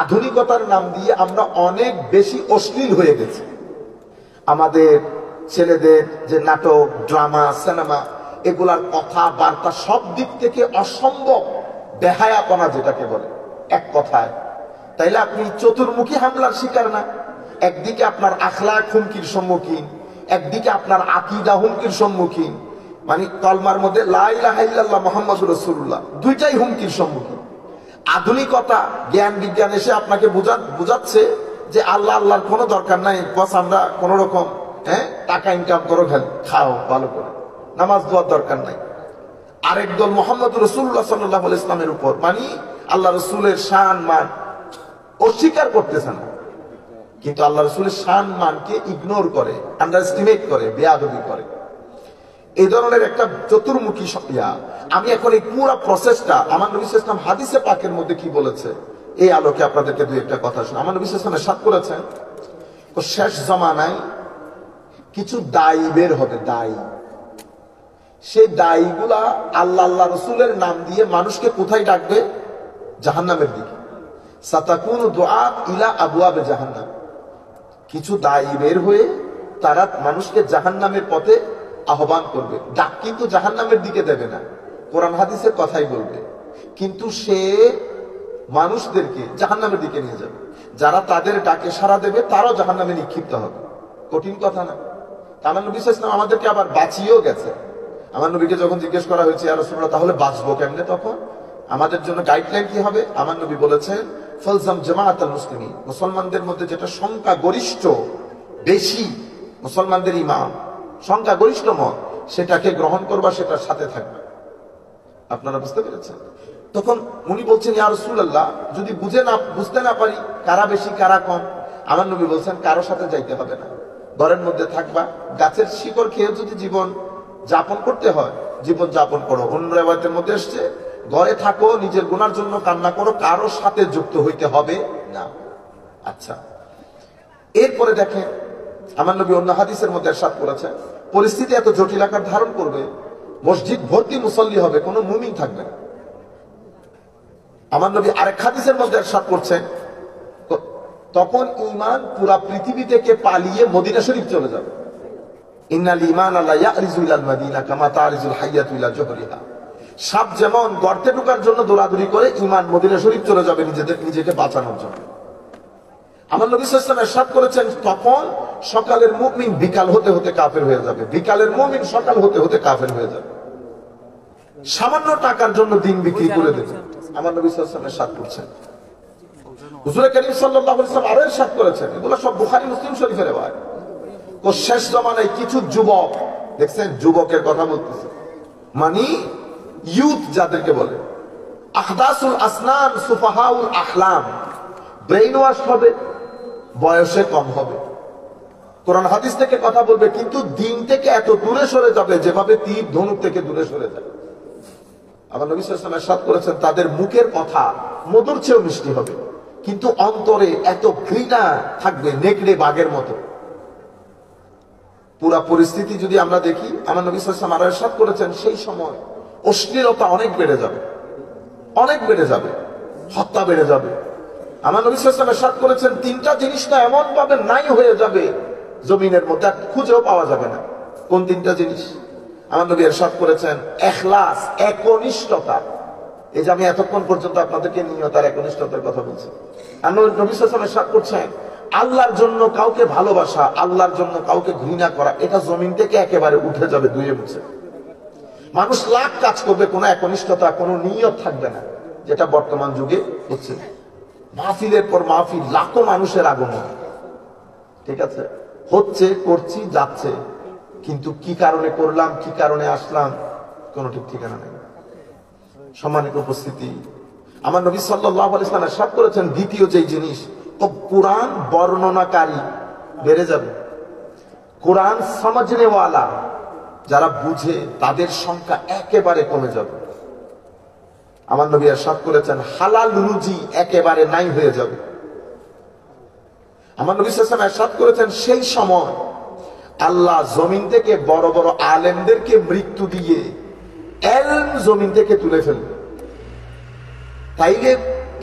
আধুনিকতার নাম দিয়ে আমরা অনেক বেশি অশ্লীল হয়ে গেছি। আমাদের ছেলেদের যে নাটক, ড্রামা, সিনেমা, এগুলার কথা বার্তা সব দিক থেকে অসম্ভব বেহায়াপনা যেটাকে বলে, এক কথায়। তাইলে আপনি চতুর্মুখী হামলার শিকার না? একদিকে আপনার আখলাক হুমকির সম্মুখীন, একদিকে আপনার আকীদা হুমকির সম্মুখীন, মানে কলমার মধ্যে লা ইলাহা ইল্লাল্লাহ মুহাম্মাদুর রাসূলুল্লাহ, দুইটাই হুমকির সম্মুখীন। আধুনিকতা, জ্ঞান বিজ্ঞান এসে আপনাকে বুঝাচ্ছে যে আল্লাহর কোনো দরকার নাই, বস আমরা কোন রকম টাকা ইনকাম করো, খাও ভালো করে, নামাজ দোয়ার দরকার নাই। আরেক দল মুহাম্মদুর রাসূলুল্লাহ সাল্লাল্লাহু আলাইহি ওয়াসাল্লামের উপর, মানে আল্লাহ রাসূলের শান মান অস্বীকার করতেছে না, কিন্তু আল্লাহ রাসূলের শান মানকে ইগনোর করে, আন্ডারএস্টিমেট করে, বেয়াদবি করে। এই ধরনের একটা চতুর্মুখী ইয়া। আমি এখন এই পুরো প্রসেসটা, আমার নবী সাল্লাল্লাহু আলাইহি ওয়াসাল্লাম হাদিসে পাকের মধ্যে কি বলেছে, এই আলোকে আপনাদেরকে দুই একটা কথা শুনে। আমার নবী সাল্লাল্লাহু আলাইহি ওয়াসাল্লাম ইরশাদ করেছেন, শেষ জামানায় কিছু দায়ী বের হবে, দায়ী। সেই দায়ীগুলা আল্লাহ আল্লাহ রসুলের নাম দিয়ে মানুষকে কোথায় ডাকবে? জাহান্নামের দিকে। সাতাকুনু দুআত ইলা আবওয়াবে জাহান্নাম। কিছু দায়ী বের হয়ে তারা মানুষকে জাহান্নামের পথে আহ্বান করবে। ডাক কিন্তু জাহান্নামের দিকে দেবে না, কোরআন হাদিসের কথাই বলবে, কিন্তু সে মানুষদেরকে জাহান্নামের দিকে নিয়ে যাবে। যারা তাদের ডাকে সাড়া দেবে তারাও জাহান্নামে নিক্ষিপ্ত হবে। কঠিন কথা না? আমার নবী সাল্লাল্লাহু আলাইহি ওয়াসাল্লাম আমাদেরকে আবার বাঁচিয়েও গেছে। আমার নবীকে যখন জিজ্ঞেস করা হয়েছে, ইয়া রাসূলুল্লাহ তাহলে বাঁচবো কেমনে, তখন আমাদের জন্য গাইডলাইন কি হবে? আমার নবী বলেছেন, ফালজাম জামাআতুল মুসলিমিন, মুসলমানদের মধ্যে যেটা সংখ্যা গরিষ্ঠ, বেশি মুসলমানদের ইমাম, সংখ্যা গরিষ্ঠ মত, সেটাকে গ্রহণ করবা, সেটার সাথে থাকবে। আপনারা বুঝতে পেরেছেন? তখন উনি বলছেন, ইয়া রাসূলুল্লাহ যদি বুঝতে না পারি কারা বেশি কারা কম, আমার নবী বলছেন কারো সাথে যাইতে হবে না, ঘরের মধ্যে থাকবা, গাছের শিকড় খেয়ে যদি জীবন যাপন করতে হয় জীবন যাপন করো। অন্য রিওয়ায়াতের মধ্যে এসেছে, ঘরে থাকো, নিজের গুনার জন্য কান্না করো, কারো সাথে যুক্ত হইতে হবে না। আচ্ছা, এরপরে দেখেন আমার নবী অন্য হাদিসের মধ্যে ইরশাদ করেছেন, পরিস্থিতি এত জটিল আকার ধারণ করবে, মসজিদ ভর্তি মুসল্লি হবে, কোনো মুমিন থাকবে না। আমার নবী আরেক হাদিসের মধ্যে ইরশাদ করছেন, তখন ঈমান পুরা পৃথিবী থেকে পালিয়ে মদিনা শরীফ চলে যাবে। ইন্নাল ঈমান লা ইয়ারিজু ইলাল মাদিনা কামা তারিজুল হাইয়াতু ইলা জুহরিহা। সাপ যেমন গর্তে ঢোকার জন্য দৌড়াদৌড়ি করে, ঈমান মদিনা শরীফ চলে যাবে নিজেকে বাঁচানোর জন্য। আমার নবী সাল্লাল্লাহু আলাইহি ওয়াসাল্লাম ইরশাদ করেছেন, তখন সকালের মুমিন বিকাল হতে হতে কাফের হয়ে যাবে, বিকালের মুমিন সকাল হতে হতে কাফের হয়ে যাবে। সামান্য টাকার জন্য দিন বিক্রি করে দেবে। আমার নবী সাল্লাল্লাহু আলাইহি ওয়াসাল্লাম ইরশাদ করছেন। হুজুর করিম সাল্লাল্লাহু আলাইহি ওয়াসাল্লাম আরো ইরশাদ করেছেন, এগুলো সব বুখারী মুসলিম শরীফের রিওয়ায়াত। তো শেষ জমানায় কিছু যুবক, দেখছেন যুবকের কথা বলতেছে, মানে ইউথ যাদেরকে বলে, আহদাসুল আসনান সুফাহাউল আহলাম, ব্রেইন ওয়াশ হবে, বয়সে কম হবে, কোরআন হাদিস থেকে কথা বলবে, কিন্তু দিন থেকে এত দূরে সরে যাবে যেভাবে তীর ধনুক থেকে দূরে সরে যায়। আমার নবী সাল্লাল্লাহু আলাইহি ওয়াসাল্লাম ইরশাদ করেছেন, তাদের মুখের কথা মধুর চেয়েও মিষ্টি হবে, কিন্তু অন্তরে এত ঘৃণা থাকবে নেকড়ে বাঘের মতো। পুরা পরিস্থিতি যদি আমরা দেখি, আমার নবী সাল্লাল্লাহু আলাইহি ওয়াসাল্লাম আরো ইরশাদ করেছেন, সেই সময় অশ্লীলতা অনেক বেড়ে যাবে, অনেক বেড়ে যাবে, হত্যা বেড়ে যাবে। আমার নবী সাল্লাল্লাহু আলাইহি ওয়াসাল্লাম ইরশাদ করেছেন, তিনটা জিনিসটা এমন ভাবে নাই হয়ে যাবে জমিনের মধ্যে, খুঁজেও পাওয়া যাবে না। কোন তিনটা জিনিস? আমার নবী ইরশাদ করেছেন, ইখলাস, একনিষ্ঠতা। এই যে আমি এতক্ষণ পর্যন্ত আপনাদেরকে নিয়তার একনিষ্ঠতার কথা বলছি, আর নবী সাল্লাল্লাহু আলাইহি ওয়াসাল্লাম ইরশাদ করছেন, আল্লাহর জন্য কাউকে ভালোবাসা, আল্লাহর জন্য কাউকে ঘৃণা করা, এটা জমিন থেকে একেবারে উঠে যাবে, ধুয়ে মুছে। মানুষ লাখ কাজ করবে, কোনো একনিষ্ঠতা, কোনো নিয়ত থাকবে না, যেটা বর্তমান যুগে হচ্ছে। মাহফিলের পর মাহফিল, লাখো মানুষের আগমন, ঠিক আছে, হচ্ছে, করছি, যাচ্ছে, কিন্তু কি কারণে করলাম, কি কারণে আসলাম, কোনো ঠিক ঠিকানা নেই। সম্মানিত উপস্থিতি, আমার নবী সাল্লাল্লাহু আলাইহি ওয়াসাল্লাম ইরশাদ করেছেন, দ্বিতীয় যে জিনিস, ও কোরআন বর্ণনাকারী বেড়ে যাবে। কোরআন সমঝনেওয়ালা, যারা বুঝে, তাদের সংখ্যা একেবারে কমে যাবে। আমার নবী ইরশাদ করেছেন, হালাল রুজি একেবারে নাই হয়ে যাবে। আমার নবী সাল্লাল্লাহু আলাইহি ওয়াসাল্লাম ইরশাদ করেছেন, সেই সময় আল্লাহ জমিন থেকে বড় বড় আলেমদেরকে মৃত্যু দিয়ে ইলম জমিন থেকে তুলে ফেলবে। তাইলে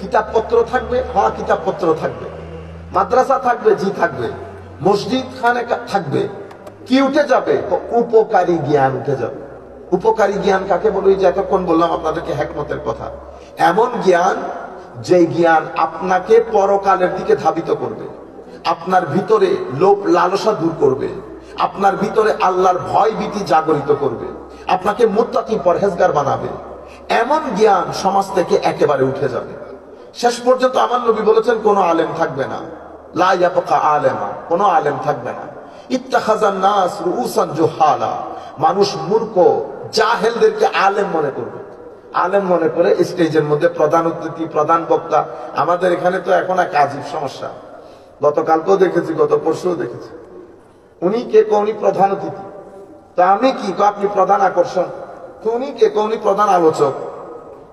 কিতাবপত্র থাকবে, হ্যাঁ কিতাবপত্র থাকবে, মাদ্রাসা থাকবে, জি থাকবে, মসজিদ খানে থাকবে, কি উঠে যাবে? তো উপকারী জ্ঞান উঠে যাবে। উপকারী জ্ঞান কাকে বলে? যে এতক্ষণ বললাম আপনাদেরকে হিকমতের কথা, এমন জ্ঞান যে জ্ঞান আপনাকে পরকালের দিকে ধাবিত করবে, আপনার ভিতরে লোভ লালসা দূর করবে, আপনার ভিতরে আল্লাহর ভয় ভীতি জাগরিত করবে, আপনাকে মুত্তাকি পরহেজগার বানাবে। এমন জ্ঞান সমাজ থেকে একেবারে উঠে যাবে। শেষ পর্যন্ত আমার নবী বলেছেন, কোনো আলেম থাকবে না, লা ইয়াবকা আলেমা, কোনো আলেম থাকবে না। ইত্তাখাযান নাস রুউসান জুহালা, মানুষ মূর্খ জাহেলদেরকে আলেম মনে করবে, আলেম মনে করে স্টেজের মধ্যে প্রধান অতিথি, প্রধান বক্তা। আমাদের এখানে তো এখন এক আজীব সমস্যা, গতকালকেও দেখেছি, গত পরশুও দেখেছি, উনি কে? উনি প্রধান অতিথি, তা আমি কি? আপনি প্রধান আকর্ষণ। তো উনি কে? উনি প্রধান আলোচক।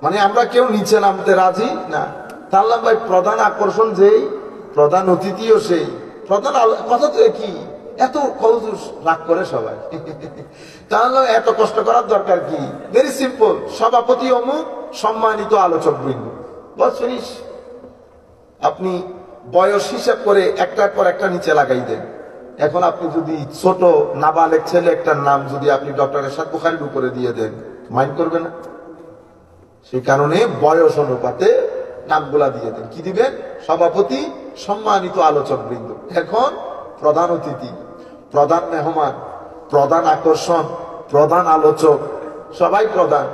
মানে আমরা কেউ নিচে নামতে রাজি না। তাহলে ভাই প্রধান আকর্ষণ যেই, প্রধান অতিথিও সেই, প্রধান কথা তো কি, এত খরচ রাগ করে সবাই। তাহলে এত কষ্ট করার দরকার কি? ভেরি সিম্পল, সভাপতি অমুক, সম্মানিত আলোচক বৃন্দ, বস ফিনিশ। আপনি বয়স হিসাব করে একটার পর একটা নিচে লাগাই দেন। এখন আপনি যদি ছোট নাবালেক ছেলে একটার নাম যদি আপনি ডক্টর এরশাদ বুখারীর উপরে দিয়ে দেন, মাইন্ড করবে না? সেই কারণে বয়স অনুপাতে নামগুলা দিয়ে দেন। কি দিবেন? সভাপতি, সম্মানিত আলোচক বৃন্দ। এখন প্রধান অতিথি, প্রধান মেহমান, প্রধান আকর্ষণ, প্রধান আলোচক, সবাই প্রধান।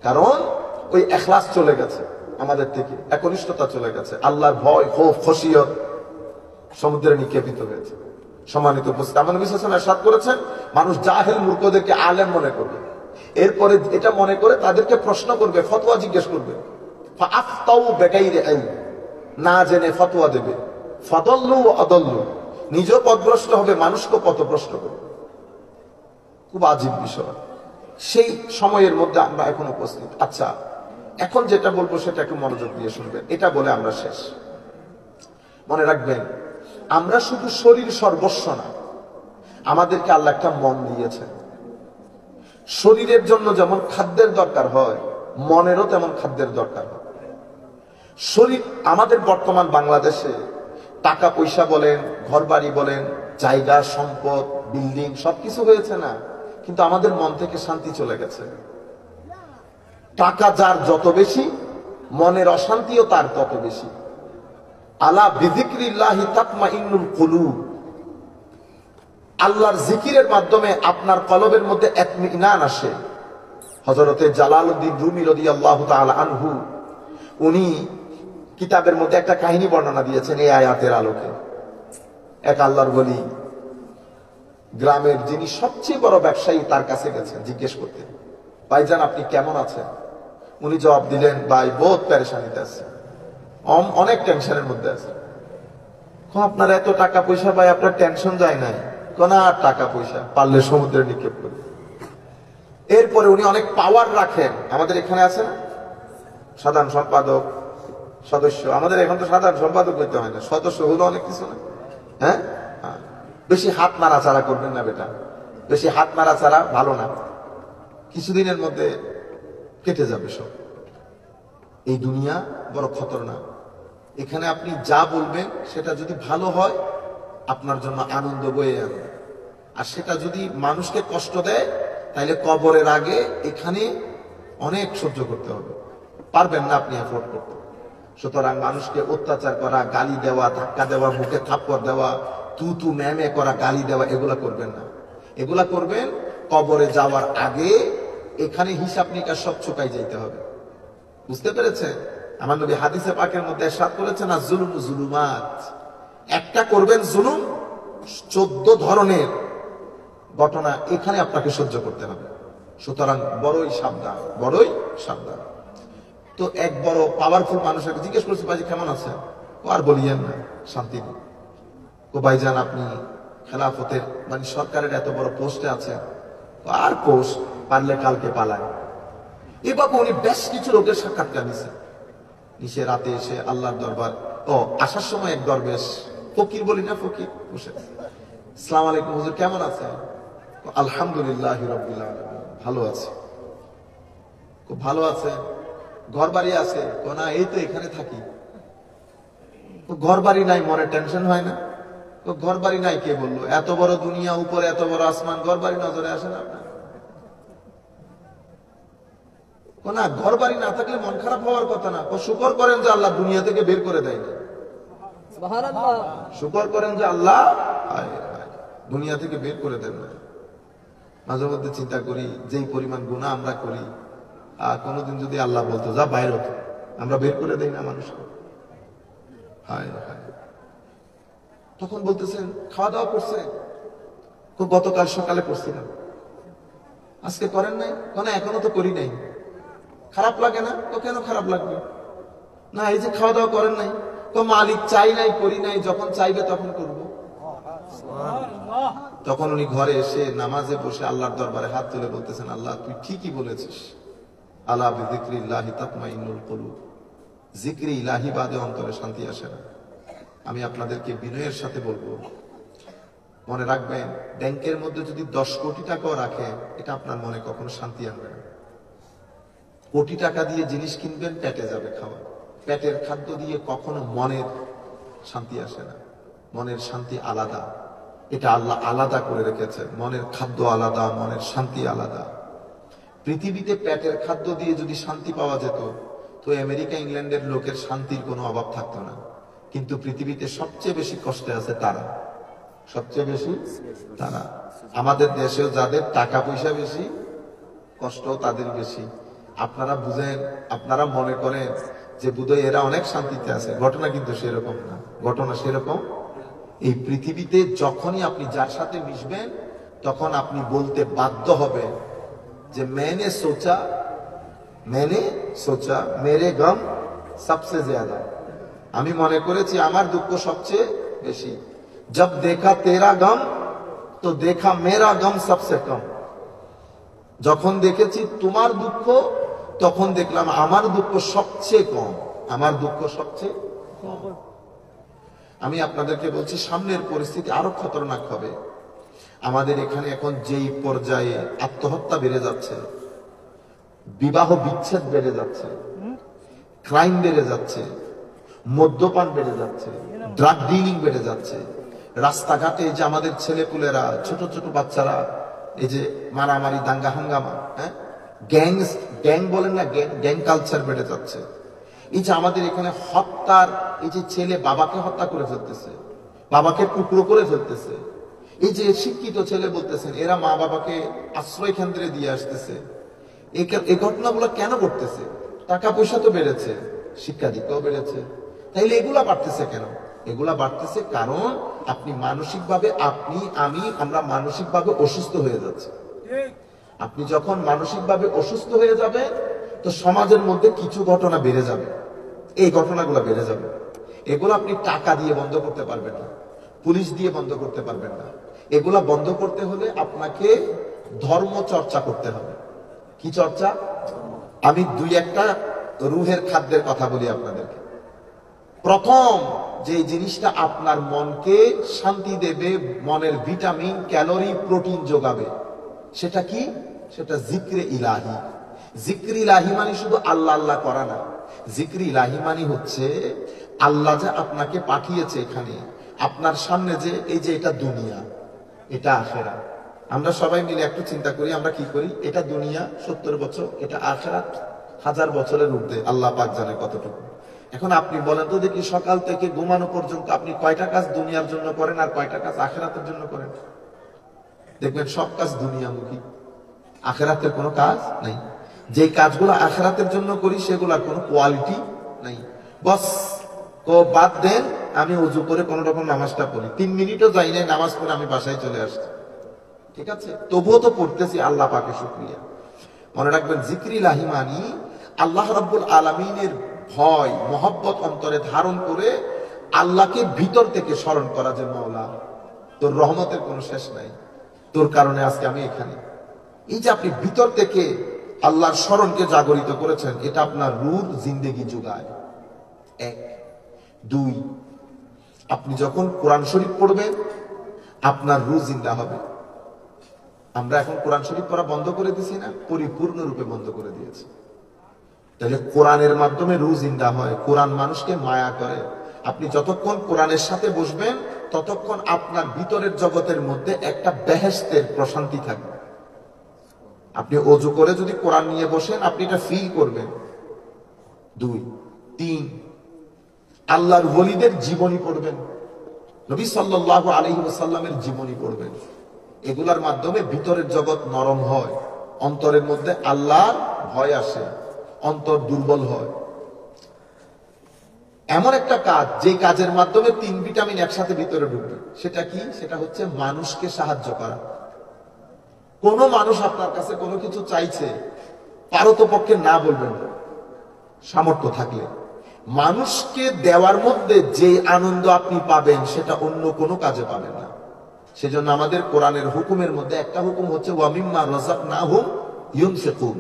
কারণ ওই ইখলাস চলে গেছে আমাদের থেকে, একনিষ্ঠতা চলে গেছে, আল্লাহর ভয়, খৌফ, খশিয়ত সমুদ্রে নিক্ষেপিত হয়েছে। সম্মানিত উপস্থিতি, আমার নবী সাল্লাল্লাহু আলাইহি ওয়াসাল্লাম ইরশাদ করেছেন, মানুষ জাহেল মূর্খদেরকে আলেম মনে করবে, এরপরে এটা মনে করে তাদেরকে প্রশ্ন করবে, ফতোয়া জিজ্ঞেস করবে। ফাআফতাউ বিগাইরি ইলম, না জেনে ফতোয়া দেবে। ফাদাল্লু ওয়া আদাল্লু, নিজেও পথভ্রষ্ট হবে, মানুষকে পথভ্রষ্ট করবে। খুব আজীব বিষয়। সেই সময়ের মধ্যে আমরা এখন উপস্থিত। আচ্ছা, এখন যেটা বলবো সেটা একটু মনোযোগ দিয়ে শুনবেন। এটা বলে আমরা শেষ। মনে রাখবেন, আমরা শুধু শরীর সর্বস্ব না, আমাদেরকে আল্লাহ একটা মন দিয়েছেন। শরীরের জন্য যেমন খাদ্যের দরকার হয়, মনেরও তেমন খাদ্যের দরকার হয়। শরীর আমাদের বর্তমান বাংলাদেশে টাকা পয়সা বলেন, ঘর বাড়ি বলেন, জায়গা সম্পদ, বিল্ডিং সবকিছু হয়েছে না, কিন্তু আমাদের মন থেকে শান্তি চলে গেছে। টাকা যার যত বেশি, মনের অশান্তিও তার তত বেশি। আলা বিযিকরিল্লাহি তাতমাইন্নুল কুলুব, আল্লাহর জিকিরের মাধ্যমে আপনার কলবের মধ্যে ইতমিনান আসে। হযরতে জালালউদ্দিন রুমি রাদিয়াল্লাহু তাআলা আনহু, উনি কিতাবের মধ্যে একটা কাহিনী বর্ণনা দিয়েছেন এই আয়াতের আলোকে। এক আল্লাহর ওলি গ্রামের যিনি সবচেয়ে বড় ব্যবসায়ী তার কাছে গেছেন জিজ্ঞেস করতে, ভাইজান আপনি কেমন আছেন? উনি জবাব দিলেন, ভাই বহুত পেরেশানিতে আছে, অনেক টেনশনের মধ্যে আছে। আপনার এত টাকা পয়সা, ভাই আপনার টেনশন যায় নাই? কোন আর টাকা পয়সা, পারলে সমুদ্রে নিক্ষেপ করি। এরপরে উনি অনেক পাওয়ার রাখেন। আমাদের এখানে আছে না সাধারণ সম্পাদক, সদস্য, আমাদের এখন তো সাধারণ সম্পাদক হইতে হয় না, সদস্য হলো অনেক কিছু না। হ্যাঁ, বেশি হাত নাড়াচাড়া করবেন না বেটা, বেশি হাত নাড়াচাড়া ভালো না, কিছুদিনের মধ্যে কেটে যাবে সব। এই দুনিয়া বড় খতরনাক। এখানে আপনি যা বলবেন সেটা যদি ভালো হয় আপনার জন্য আনন্দ বয়ে আনবে, আর সেটা যদি মানুষকে কষ্ট দেয় তাহলে কবরের আগে এখানে অনেক সহ্য করতে হবে, পারবেন না আপনি এফোর্ড করতে। সুতরাং মানুষকে অত্যাচার করা, গালি দেওয়া, ধাক্কা দেওয়া, মুখে থাপ্পড় দেওয়া, তু তু ম্যামে করা, গালি দেওয়া, এগুলা করবেন না। এগুলা করবেন কবরে যাওয়ার আগে, এখানে হিসাব নিকাশ সব চুকাই যাইতে হবে। বুঝতে পেরেছেন? আমার নবী হাদিসে পাকের মধ্যে ইরশাদ করেছেন, না জুলুম জুলুমাত, একটা করবেন জুলুম, 14 ধরনের ঘটনা এখানে আপনাকে সহ্য করতে হবে। সুতরাং বড়ই সাবধান, বড়ই সাবধান। তো এক বড় পাওয়ারফুল মানুষকে জিজ্ঞেস করছি, ভাইজি কেমন আছেন? ও আর বলিয়েন না, শান্তি নেই। ও ভাইজান আপনি খেলাফতের মানে সরকারের এত বড় পোস্টে আছেন, আর পোস্ট, পারলে কালকে পালায়। এই বাবু উনি বেশ কিছু লোকের সাক্ষাৎকার নিছেন, নিচে রাতে এসে আল্লাহর দরবার। ও আসার সময় এক দরবেশ, ফকির বলি না, ফকির বসে, আসসালামু আলাইকুম হুজুর কেমন আছেন? আলহামদুলিল্লাহ রাব্বিল আলামিন, ভালো আছে। খুব ভালো আছে, ঘর বাড়ি আছে? না এই তো এখানে থাকি। ঘর বাড়ি নাই, মনে টেনশন হয় না? ঘর বাড়ি নাই কে বললো? এত বড় দুনিয়া, উপরে এত বড় আসমান, ঘর বাড়ি নজরে আসে না আপনার? না ঘর বাড়ি না থাকলে মন খারাপ হওয়ার কথা না। শুকর করেন যে আল্লাহ দুনিয়া থেকে বের করে দেয় না, শুকর করেন যে আল্লাহ দুনিয়া থেকে বের করে দেন না। মাঝে মধ্যে চিন্তা করি, যেই পরিমাণ গুনাহ আমরা করি, আর কোনদিন যদি আল্লাহ বলতো যা বাইরে হতো, আমরা বের করে দেই না মানুষকে। হায় হায়, তখন বলতেছেন খাওয়া দাওয়া করছেন? গতকাল সকালে করছিলাম। আজকে করেন নাই? না এখনো তো করি নাই। খারাপ লাগে না? তো কেন খারাপ লাগবে? না এই যে খাওয়া দাওয়া করেন নাই, তো মালিক চাই নাই, করি নাই, যখন চাইবে তখন করব। তখন উনি ঘরে এসে নামাজে বসে আল্লাহর দরবারে হাত তুলে বলতেছেন, আল্লাহ তুই ঠিকই বলেছিস, আলা বিযিকরিল্লাহি তাতমাইন্নুল কুলুব, জিকরে ইলাহি বাদে অন্তরে শান্তি আসে না। আমি আপনাদেরকে বিনয়ের সাথে বলবো, মনে রাখবেন, ব্যাংকের মধ্যে যদি 10 কোটি টাকাও রাখেন, এটা আপনার মনে কখনো শান্তি আনবে না। কোটি টাকা দিয়ে জিনিস কিনবেন, পেটে যাবে খাওয়া। পেটের খাদ্য দিয়ে কখনো মনের শান্তি আসে না। মনের শান্তি আলাদা, এটা আল্লাহ আলাদা করে রেখেছে। মনের খাদ্য আলাদা, মনের শান্তি আলাদা। পৃথিবীতে পেটের খাদ্য দিয়ে যদি শান্তি পাওয়া যেত, তো আমেরিকা ইংল্যান্ডের লোকের শান্তির কোনো অভাব থাকতো না। কিন্তু পৃথিবীতে সবচেয়ে বেশি কষ্টে আছে তারা, সবচেয়ে বেশি তারা। আমাদের দেশেও যাদের টাকা পয়সা বেশি, কষ্ট তাদের বেশি। আপনারা বুঝেন, আপনারা মনে করেন যে বোধহয় এরা অনেক শান্তিতে আছে, ঘটনা কিন্তু সেরকম না। ঘটনা সেরকম, এই পৃথিবীতে যখনই আপনি যার সাথে মিশবেন, তখন আপনি বলতে বাধ্য হবেন যে मैंने सोचा मेरे गम सबसे ज्यादा। আমি মনে করেছি আমার দুঃখ সবচেয়ে বেশি। जब देखा तेरा गम तो देखा मेरा गम सबसे कम। যখন দেখেছি তোমার দুঃখ, তখন দেখলাম আমার দুঃখ সবচেয়ে কম। আমার দুঃখ সবচেয়ে কম। আমি আপনাদেরকে বলছি, সামনের পরিস্থিতি আরো খতরনাক হবে। আমাদের এখানে এখন যেই পর্যায়ে আত্মহত্যা বেড়ে যাচ্ছে, বিবাহ বিচ্ছেদ বেড়ে যাচ্ছে, ক্রাইম বেড়ে যাচ্ছে, মদ্যপান বেড়ে যাচ্ছে, ড্রাগ ডিলিং বেড়ে যাচ্ছে, রাস্তাঘাটে যে আমাদের ছেলেপুলেরা, ছোট ছোট বাচ্চারা, এই যে মারামারি, দাঙ্গা হাঙ্গামা, গ্যাং বলেন না, গ্যাং কালচার বেড়ে যাচ্ছে। এই যে আমাদের এখানে হত্যার, এই যে ছেলে বাবাকে হত্যা করে ফেলতেছে, বাবাকে টুকরো করে ফেলতেছে। এই যে শিক্ষিত ছেলে বলতেছেন এরা মা বাবাকে আশ্রয় কেন্দ্রে দিয়ে আসতেছে। এই ঘটনাগুলো কেন ঘটতেছে? টাকা পয়সা তো বেড়েছে, শিক্ষা দীক্ষাও বেড়েছে, তাইলে এগুলা বাড়তেছে কেন? এগুলা বাড়তেছে কারণ আপনি মানসিকভাবে, আমরা মানসিকভাবে অসুস্থ হয়ে যাচ্ছে। আপনি যখন মানসিকভাবে অসুস্থ হয়ে যাবে, তো সমাজের মধ্যে কিছু ঘটনা বেড়ে যাবে। এই ঘটনাগুলো বেড়ে যাবে। এগুলো আপনি টাকা দিয়ে বন্ধ করতে পারবেন না, পুলিশ দিয়ে বন্ধ করতে পারবেন না। এগুলা বন্ধ করতে হলে আপনাকে ধর্ম চর্চা করতে হবে। কি চর্চা? আমি দুই একটা রুহের খাদ্যের কথা বলি আপনাদেরকে। প্রথম যে জিনিসটা আপনার মনকে শান্তি দেবে, মনের ভিটামিন, ক্যালোরি, প্রোটিন যোগাবে, সেটা কি? সেটা জিক্রে ইলাহি। জিক্রে ইলাহি মানে শুধু আল্লাহ আল্লাহ করা না। জিক্রে ইলাহি মানে হচ্ছে আল্লাহ যে আপনাকে পাঠিয়েছে এখানে, আপনার সামনে যে এই যে এটা দুনিয়া, এটা আখেরাত। আমরা সবাই মিলে একটু চিন্তা করি, আমরা কি করি? এটা দুনিয়া 70 বছর, এটা আখেরাত 1000 বছরের ঊর্ধ্বে, আল্লাহ পাক জানে কতটুকু। এখন আপনি বলেন তো দেখি, সকাল থেকে ঘুমানো পর্যন্ত আপনি কয়টা কাজ দুনিয়ার জন্য করেন আর কয়টা কাজ আখেরাতের জন্য করেন? দেখবেন সব কাজ দুনিয়ামুখী, আখেরাতের কোনো কাজ নাই। যে কাজগুলো আখেরাতের জন্য করি সেগুলোর কোনো কোয়ালিটি নাই। বস বাদ দেন, আমি উজু করে কোন রকম নামাজটা পড়ি, 3 মিনিটও যাই নাই নামাজ পড়ে আমি বাসায় চলে আসছি, ঠিক আছে, তবুও তো পড়তেছি, আল্লাহ পাকে শুকরিয়া। মনে রাখবেন, জিক্রি ইলাহি মানি আল্লাহ রাব্বুল আলামিনের ভয়, মহব্বত অন্তরে ধারণ করে আল্লাহকে ভিতর থেকে স্মরণ করা, যে মাওলা তোর রহমতের কোনো শেষ নাই, তোর কারণে আজকে আমি এখানে। এই যে আপনি ভিতর থেকে আল্লাহর স্মরণকে জাগরিত করেছেন, এটা আপনার রূহ জিন্দেগি যোগায়। 1 2, আপনি যখন কোরআন শরীফ পড়বেন আপনার রূহ জিন্দা হবে। আমরা এখন কোরআন শরীফ পড়া বন্ধ করে দিছি না? পরিপূর্ণরূপে বন্ধ করে দিয়েছি। তাহলে কোরআনের মাধ্যমে রূহ জিন্দা হয়, কোরআন মানুষকে মায়া করে। আপনি যতক্ষণ কোরআনের সাথে বসবেন, ততক্ষণ আপনার ভিতরের জগতের মধ্যে একটা বেহেশতের প্রশান্তি থাকবে। আপনি ওযু করে যদি কোরআন নিয়ে বসেন, আপনি এটা ফিল করবেন। 2 3, আল্লাহর ওলিদের জীবনী পড়বেন, নবী সাল্লাল্লাহু আলাইহি ওয়াসাল্লামের জীবনী পড়বেন। এগুলার মাধ্যমে ভিতরের জগৎ নরম হয়, অন্তরের মধ্যে আল্লাহর ভয় আসে, অন্তর দুর্বল হয়। এমন একটা কাজ, যে কাজের মাধ্যমে 3 ভিটামিন একসাথে ভিতরে ঢুকবে। সেটা কি? সেটা হচ্ছে মানুষকে সাহায্য করা। কোন মানুষ আপনার কাছে কোনো কিছু চাইছে, পারতপক্ষে না বলবেন না, সামর্থ্য থাকলে। মানুষকে দেওয়ার মধ্যে যে আনন্দ আপনি পাবেন, সেটা অন্য কোনো কাজে পাবেন না। সেজন্য আমাদের কোরআনের হুকুমের মধ্যে একটা হুকুম হচ্ছে ওয়া মিম্মা রাযাকনাহুম ইউনফিকুন।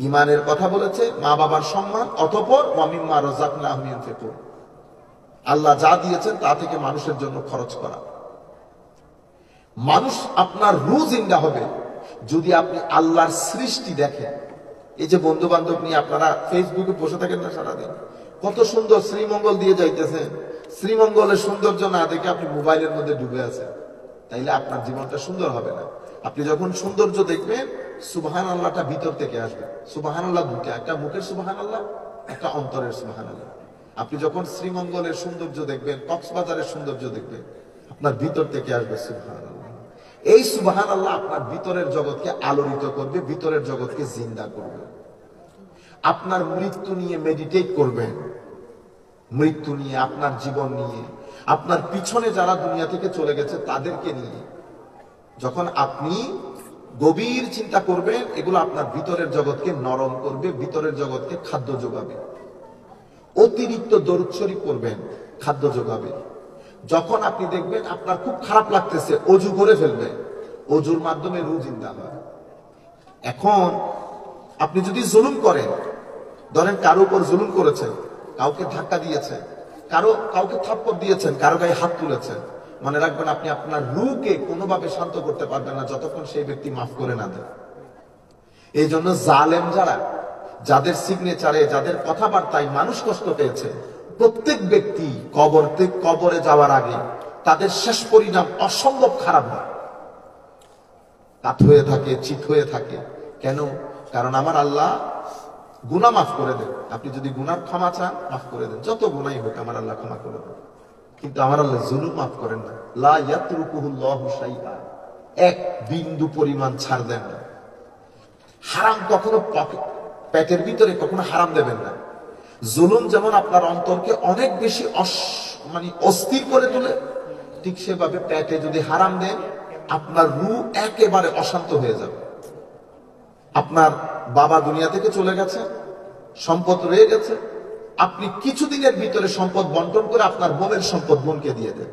ঈমানের কথা বলেছে, মা বাবার সম্মান, অতঃপর ওয়া মিম্মা রাযাকনাহুম ইউনফিকুন, আল্লাহ যা দিয়েছেন তা থেকে মানুষের জন্য খরচ করা। মানুষ আপনার রুহ জিন্দা হবে যদি আপনি আল্লাহর সৃষ্টি দেখেন। এই যে বন্ধু বান্ধব নিয়ে আপনারা ফেসবুকে বসে থাকেন না সারাদিন, কত সুন্দর শ্রীমঙ্গল দিয়ে যাইতেছেন, শ্রীমঙ্গলের সৌন্দর্য না দেখে আপনি মোবাইলের মধ্যে ডুবে আছেন, তাইলে আপনার জীবনটা সুন্দর হবে না। আপনি যখন সৌন্দর্য দেখবেন, সুবহান আল্লাহটা ভিতর থেকে আসবে। সুবহান আল্লাহ দুটা, একটা মুখের সুবহান আল্লাহ, একটা অন্তরের সুবহান আল্লাহ। আপনি যখন শ্রীমঙ্গলের সৌন্দর্য দেখবেন, কক্সবাজারের সৌন্দর্য দেখবেন, আপনার ভিতর থেকে আসবে সুবহান আল্লাহ। এই সুবহান আল্লাহ আপনার ভিতরের জগৎকে আলোড়িত করবে, ভিতরের জগৎকে জিন্দা করবে। আপনার মৃত্যু নিয়ে মেডিটেট করবেন, মৃত্যু নিয়ে, আপনার জীবন নিয়ে, আপনার পিছনে যারা দুনিয়া থেকে চলে গেছে তাদেরকে নিয়ে যখন আপনি গভীর চিন্তা করবেন, এগুলো আপনার ভিতরের জগৎকে নরম করবে, ভিতরের জগৎকে খাদ্য যোগাবে। অতিরিক্ত দরুদ শরীফ করবেন, খাদ্য যোগাবে। যখন আপনি দেখবেন আপনার খুব খারাপ লাগতেছে, অজু করে ফেলবেন, অজুর মাধ্যমে রূহ জিন্দা হয়। এখন আপনি যদি জুলুম করেন, ধরেন কারো উপর জুলুম করেছেন, কাউকে ধাক্কা দিয়েছেন, কাউকে থাপ্পড় দিয়েছেন, কারো গায়ে হাত তুলেছেন, মনে রাখবেন আপনি আপনার রূহকে কোনোভাবে শান্ত করতে পারবেন না যতক্ষণ সেই ব্যক্তি মাফ করে না দেয়। এই জন্য জালেম যারা, যাদের সিগনেচারে, যাদের কথাবার্তায় মানুষ কষ্ট পেয়েছে, প্রত্যেক ব্যক্তি কবরে যাওয়ার আগে তাদের শেষ পরিণাম অসম্ভব খারাপ হয়, কাত হয়ে থাকে, চিত হয়ে থাকে। কেন? কারণ আমার আল্লাহ গুনাহ মাফ করে দেন। আপনি যদি গুনার ক্ষমা চান, মাফ করে দেন, যত গুনাই হোক আমার আল্লাহ ক্ষমা করে দেন। কিন্তু আমার আল্লাহ জুলুম মাফ করেন না। লা ইয়াতরুকুহুল্লাহু শাইআ, এক বিন্দু পরিমাণ ছাড় দেন না। হারাম কখনো পেটের ভিতরে কখনো হারাম দেবেন না। জুলুম যেমন আপনার অন্তরকে অনেক বেশি অস্থির করে তোলে, ঠিক সেভাবে পেটে যদি হারাম দেন, আপনার রূহ একেবারে অশান্ত হয়ে যাবে। আপনার বাবা দুনিয়া থেকে চলে গেছে, সম্পদ রয়ে গেছে, আপনি কিছুদিনের ভিতরে সম্পদ বন্টন করে আপনার বোনের সম্পদ বোনকে দিয়ে দেন।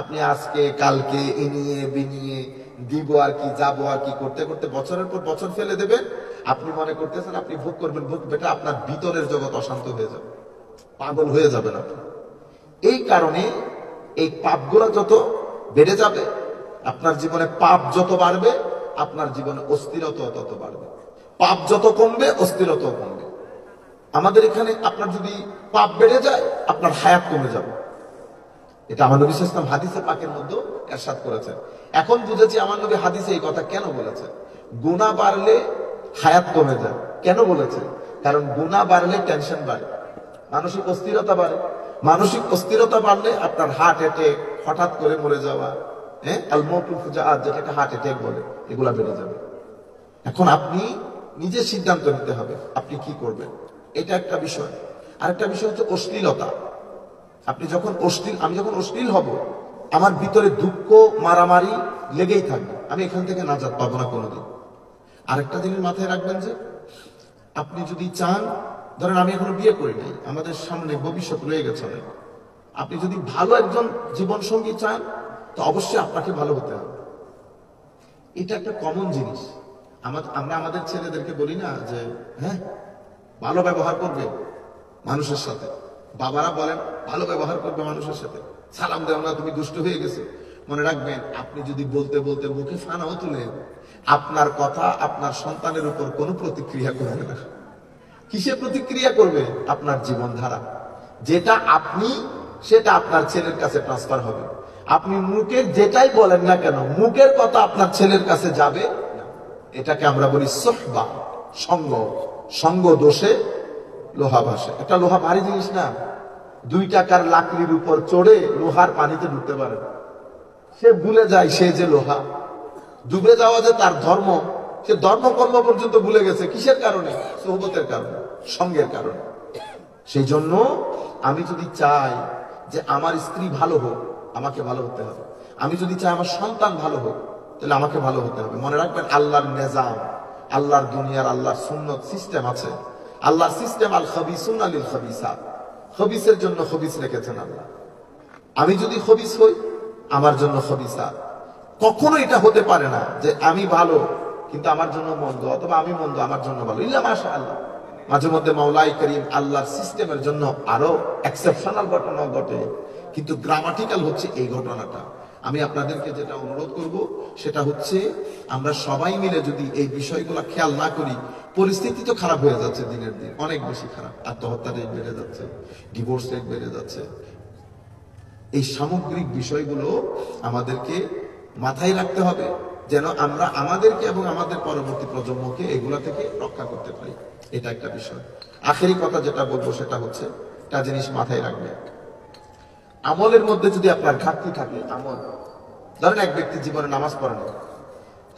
আপনি আজকে কালকে এনিয়ে বিনিয়ে দিব আর কি, যাবো আর কি করতে করতে বছরের পর বছর ফেলে দেবেন। আপনি মনে করতেছেন আপনি ভোগ করবেন, ভোগ বেটা আপনার ভিতরের জগৎ অশান্ত হয়ে যাবে, পাগল হয়ে যাবেন আপনি। এই কারণে এই পাপগুলো যত বেড়ে যাবে, আপনার জীবনে পাপ যত বাড়বে, আপনার জীবনে অস্থিরতা তত বাড়বে। পাপ যত কমবে, অস্থিরতাও কমবে। আমাদের এখানে আপনার যদি পাপ বেড়ে যায়, আপনার হায়াত কমে যাবে। এটা আমার নবী সাল্লাল্লাহু আলাইহি ওয়াসাল্লাম হাদিসে পাকের মধ্যে ইরশাদ করেছেন। এখন বুঝেছি আমার নবী হাদিসে এই কথা কেন বলেছেন। গুনাহ বাড়লে হায়াত কমে যায়। কেন বলেছে? কারণ গুনাহ বাড়লে টেনশন বাড়ে, মানসিক অস্থিরতা বাড়ে। মানসিক অস্থিরতা বাড়লে আপনার হার্ট অ্যাটাক, হঠাৎ করে মরে যাওয়া, আল মাউতুল ফুজাআত, যেটাকে হার্ট অ্যাটাক বলে, এগুলা বেড়ে যাবে। এখন আপনি নিজে সিদ্ধান্ত নিতে হবে আপনি কি করবেন। এটা একটা বিষয়। আরেকটা বিষয় হচ্ছে অশ্লীলতা। আপনি যখন আমি যখন অশ্লীল হব, আমার ভিতরে দুঃখ, মারামারি লেগেই থাকবে, আমি এখান থেকে নাজাত পাবো না কোনোদিন। আরেকটা জিনিস মাথায় রাখবেন যে আপনি যদি চান, ধরেন আমি এখনো বিয়ে করি নাই, আমাদের সামনে ভবিষ্যৎ রয়ে গেছে অনেক। আপনি যদি ভালো একজন জীবন সঙ্গী চান, তো অবশ্যই আপনাকে ভালো হতে হবে। এটা একটা কমন জিনিস। আমরা আমাদের ছেলেদেরকে বলি না যে হ্যাঁ ভালো ব্যবহার করবে মানুষের সাথে। বাবারা বলেন ভালো ব্যবহার করবে মানুষের সাথে, সালাম দেও না, তুমি দুষ্ট হয়ে গেছো। মনে রাখবেন, আপনি যদি বলতে বলতে মুখে ফানাও তুলেন, আপনার কথা আপনার সন্তানের উপর কোনো প্রতিক্রিয়া করবে না। কিসে প্রতিক্রিয়া করবে? আপনার জীবনধারা। যেটা আপনি, সেটা আপনার ছেলের কাছে ট্রান্সফার হবে। আপনি মুখের যেটাই বলেন না কেন, মুখের কথা আপনার ছেলের কাছে যাবে। এটাকে আমরা বলি সুহবা, সঙ্গ। সঙ্গ দোষে লোহা ভাসে। একটা লোহা ভারী জিনিস না, 2 টাকার লাকড়ির উপর চড়ে লোহার পানিতে ঢুকতে পারে, সে ভুলে যায় সে যে লোহা। ডুবে যাওয়া যে তার ধর্ম, সে ধর্মকর্ম পর্যন্ত ভুলে গেছে। কিসের কারণে? সোহবতের কারণে, সঙ্গের কারণে। সেই জন্য আমি যদি চাই যে আমার স্ত্রী ভালো হোক, আমাকে ভালো হতে হবে। আমি যদি চাই আমার সন্তান ভালো হোক, তাহলে আমাকে ভালো হতে হবে। মনে রাখবেন, আল্লাহর নিজাম, আল্লাহর দুনিয়ার, আল্লাহর সুন্নত সিস্টেম আছে। আল্লাহর সিস্টেম আল খাবিসুনা লিল খাবিসাত, খবিসের জন্য খবিস রেখেছেন আল্লাহ। আমি যদি খবিস হই, আমার জন্য খবিসাত। কখনো এটা হতে পারে না যে আমি ভালো কিন্তু আমার জন্য মন্দ, অথবা আমি মন্দ আমার জন্য ভালো। ইল্লা মাশাআল্লাহ, মাঝে মধ্যে মাওলাই করিম আল্লাহর সিস্টেমের জন্য আরো এক্সেপশনাল ঘটনা ঘটে, কিন্তু গ্রামাটিক্যাল হচ্ছে এই ঘটনাটা। আমি আপনাদেরকে যেটা অনুরোধ করব সেটা হচ্ছে আমরা সবাই মিলে যদি এই বিষয়গুলো খেয়াল না করি, পরিস্থিতি তো খারাপ হয়ে যাচ্ছে দিনের দিন, অনেক বেশি খারাপ। আত্মহত্যা রেট বেড়ে যাচ্ছে, ডিভোর্স রেট বেড়ে যাচ্ছে। এই সামগ্রিক বিষয়গুলো আমাদেরকে মাথায় রাখতে হবে, যেন আমরা আমাদেরকে এবং আমাদের পরবর্তী প্রজন্মকে এগুলা থেকে রক্ষা করতে পারি। এটা একটা বিষয়। আখেরি কথা যেটা বলবো সেটা হচ্ছে, একটা জিনিস মাথায় রাখবে, আমলের মধ্যে যদি আপনার ঘাটতি থাকে, আমল, ধরেন এক ব্যক্তি জীবনে নামাজ পড়ে না,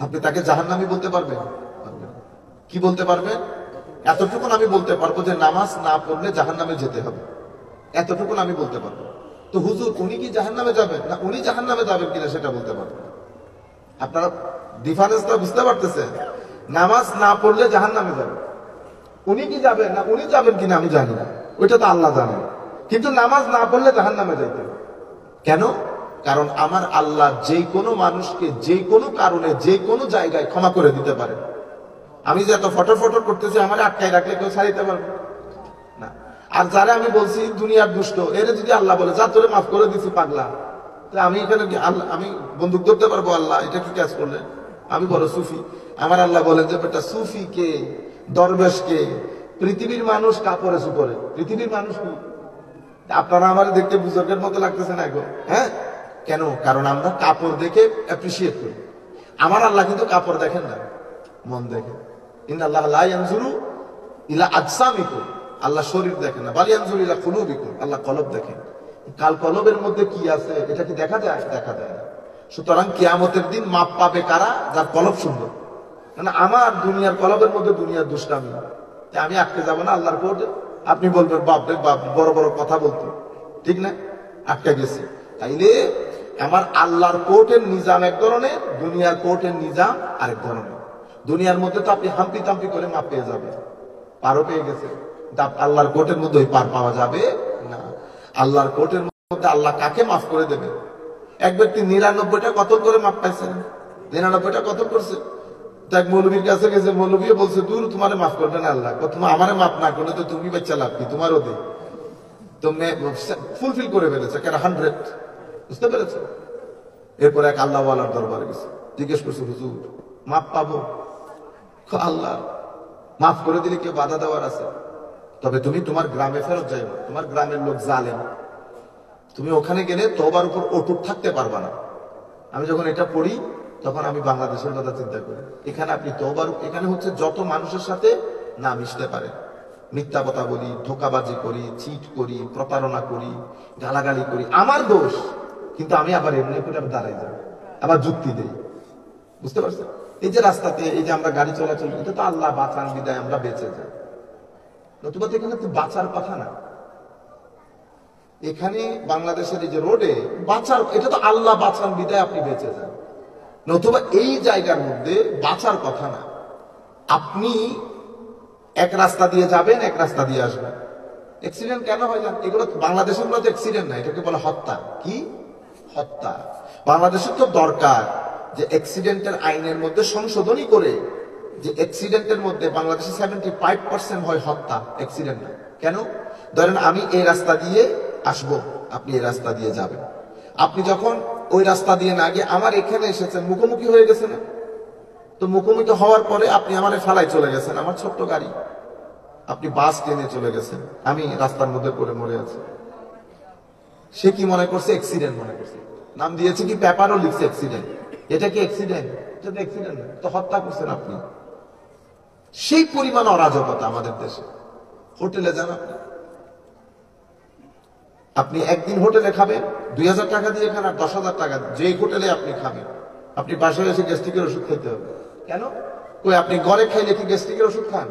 আপনি তাকে জাহান্নামী বলতে পারবেন? কি বলতে পারবেন? এতটুকুন আমি বলতে পারবো যে নামাজ না পড়লে জাহান্নামে যেতে হবে, এতটুকুন আমি বলতে পারবো। তো হুজুর উনি কি জাহান্নামে যাবেন না, উনি জাহান্নামে যাবেন কিনা সেটা বলতে পারবেন। আপনারা ডিফারেন্সটা বুঝতে পারতেছেন? নামাজ না পড়লে জাহান্নামে যাবেন, উনি কি যাবেন না উনি যাবেন কিনা আমি জানি না, ওইটা তো আল্লাহ জানেন। কিন্তু নামাজ না পড়লে জাহান্নামে যাইতে হবে। কেন? কারণ আমার আল্লাহ যে কোনো মানুষকে যে কোনো কারণে যে কোনো জায়গায় ক্ষমা করে দিতে পারে। আমি যে এত ফটর ফটর করতেছি, আমার আটকায় রাখলে কেউ ছাড়িতে পারবে না। আর যারা আমি বলছি দুনিয়ার দুষ্ট, এর যদি আল্লাহ বলে যা তোরে মাফ করে দিছি পাগলা, আমি এখানে আল্লাহ, আমি বন্দুক ধরতে পারবো? আল্লাহ এটা কি কাজ করলেন? আমি বড় সুফি, আমার আল্লাহ বলেন যে বেটা সুফি কে, দরবেশ কে, পৃথিবীর মানুষ কাপড়ে সুপরে, পৃথিবীর মানুষ কি? আপনারা আমার দেখতে বুজুর্গের মতো লাগতেছে না গো? হ্যাঁ, কেন? কারণ আমরা কাপড় দেখে অ্যাপ্রিসিয়েট করি। আমার আল্লাহ কিন্তু কাপড় দেখেন না, মন দেখেন। ইন্নাল্লাহ লা ইয়ানজুরু ইলা আজসামিকুম, আল্লাহ শরীর দেখেন না, বাল ইয়ানজুরু ইলা কুলুবিকুম, আল্লাহ কলব দেখেন। কাল কলবের মধ্যে কি আছে এটা কি দেখা যায়? দেখা যায় না। সুতরাং কিয়ামতের দিন মাপ পাবে কারা? যার কলব সুন্দর। মানে আমার দুনিয়ার কলবের মধ্যে দুনিয়ার দুষ্টামি, আমি আটকে যাবো না আল্লাহর কোর্টে? আপনি বলবেন বাপ রে বাপ, বড় বড় কথা বলতো, ঠিক না? আটকে গেছি। তাইলে আমার আল্লাহর কোর্টের নিজাম এক ধরনের, দুনিয়ার কোর্টের নিজাম আরেক ধরনের। দুনিয়ার মধ্যে তো আপনি হাম্পি তাম্পি করে মাপ পেয়ে যাবেন, পারও পেয়ে গেছে। আল্লাহর কোর্টের মধ্যে ওই পার পাওয়া যাবে না। আল্লাহর কোর্টের মধ্যে আল্লাহ কাকে মাফ করে দেবে? এক ব্যক্তি 99টা কতল করে মাপ পাইছে, 99টা কতল করছে। এক মৌলবীর কাছে গেছে, মৌলবীও বলছে দূর তোমারে মাফ করবে না আল্লাহ, তোমার আমারে মাফ না করলে তো তুমি বাচ্চা লাভ কি, তোমারও দে। তুমি ফুলফিল করে ফেলেছে, কেন 100, বুঝতে পেরেছো? এরপরে এক আল্লাহওয়ালার দরবারে গেছে, জিজ্ঞেস করছে হুজুর মাফ পাবো? আল্লাহ মাফ করে দিলে কেউ বাধা দেওয়ার আছে? তবে তুমি তোমার গ্রামে ফেরত যাইও, তোমার গ্রামের লোক জালেম, তুমি ওখানে গেলে তওবার উপর অটুট থাকতে পারবা না। আমি যখন এটা পড়ি তখন আমি বাংলাদেশের কথা চিন্তা করি। এখানে আপনি তওবার, এখানে হচ্ছে যত মানুষের সাথে না মিশতে পারে, মিথ্যা কথা বলি, ধোকাবাজি করি, চিট করি, প্রতারণা করি, গালাগালি করি, আমার দোষ, কিন্তু আমি আবার এমনি করে আমি দাঁড়াই যাই, আবার যুক্তি দেই। বুঝতে পারছেন? এই যে রাস্তাতে এই যে আমরা গাড়ি চলাচল, এটা তো আল্লাহ বাঁচান বিদায় আমরা বেঁচে যাই, নতুবা তো এখানে তো বাঁচার কথা না। এখানে বাংলাদেশের এই যে রোডে বাঁচার, এটা তো আল্লাহ বাঁচান বিদায় আপনি বেঁচে যান, নতুবা এই জায়গার মধ্যে বাঁচার কথা না। আপনি এক রাস্তা দিয়ে যাবেন, এক রাস্তা দিয়ে আসবেন। অ্যাক্সিডেন্ট কেন হয় জান? এগুলো বাংলাদেশের গুলো তো অ্যাক্সিডেন্ট না, এটাকে বলে হত্যা। কি হত্যা? বাংলাদেশের তো দরকার যে অ্যাক্সিডেন্টের আইনের মধ্যে সংশোধনী করে, যে অ্যাক্সিডেন্টের মধ্যে বাংলাদেশে 75% হয় হত্যা, অ্যাক্সিডেন্ট না। কেন? ধরেন আমি এই রাস্তা দিয়ে আসবো, আপনি এই রাস্তা দিয়ে যাবেন, আপনি যখন ওই রাস্তা দিয়ে না গিয়ে আমার এখানে এসেছেন, মুখোমুখি হয়ে গেছে না? তো মুখোমুখি হওয়ার পরে আপনি আমারে ফেলায় চলে গেছেন, আমার ছোট্ট গাড়ি, আপনি বাস টেনে চলে গেছেন, আমি রাস্তার মধ্যে পড়ে মরে আছি। সে কি মনে করছে? অ্যাক্সিডেন্ট মনে করছে, নাম দিয়েছে কি পেপারও লিখছে অ্যাক্সিডেন্ট। এটা কি অ্যাক্সিডেন্ট? এটা তো অ্যাক্সিডেন্ট না, তো হত্যা করছেন আপনি। সেই পরিমাণ অরাজকতা আমাদের দেশে। হোটেলে যান আপনি একদিন হোটেলে খাবেন 2000 টাকা দিয়ে খান আর 10,000 টাকা, যে হোটেলে আপনি খাবেন, আপনি বাসায় এসে গ্যাস্ট্রিকের ওষুধ খেতে হবে। কেন? কই আপনি ঘরে খাইলে কি গ্যাস্ট্রিকের ওষুধ খান?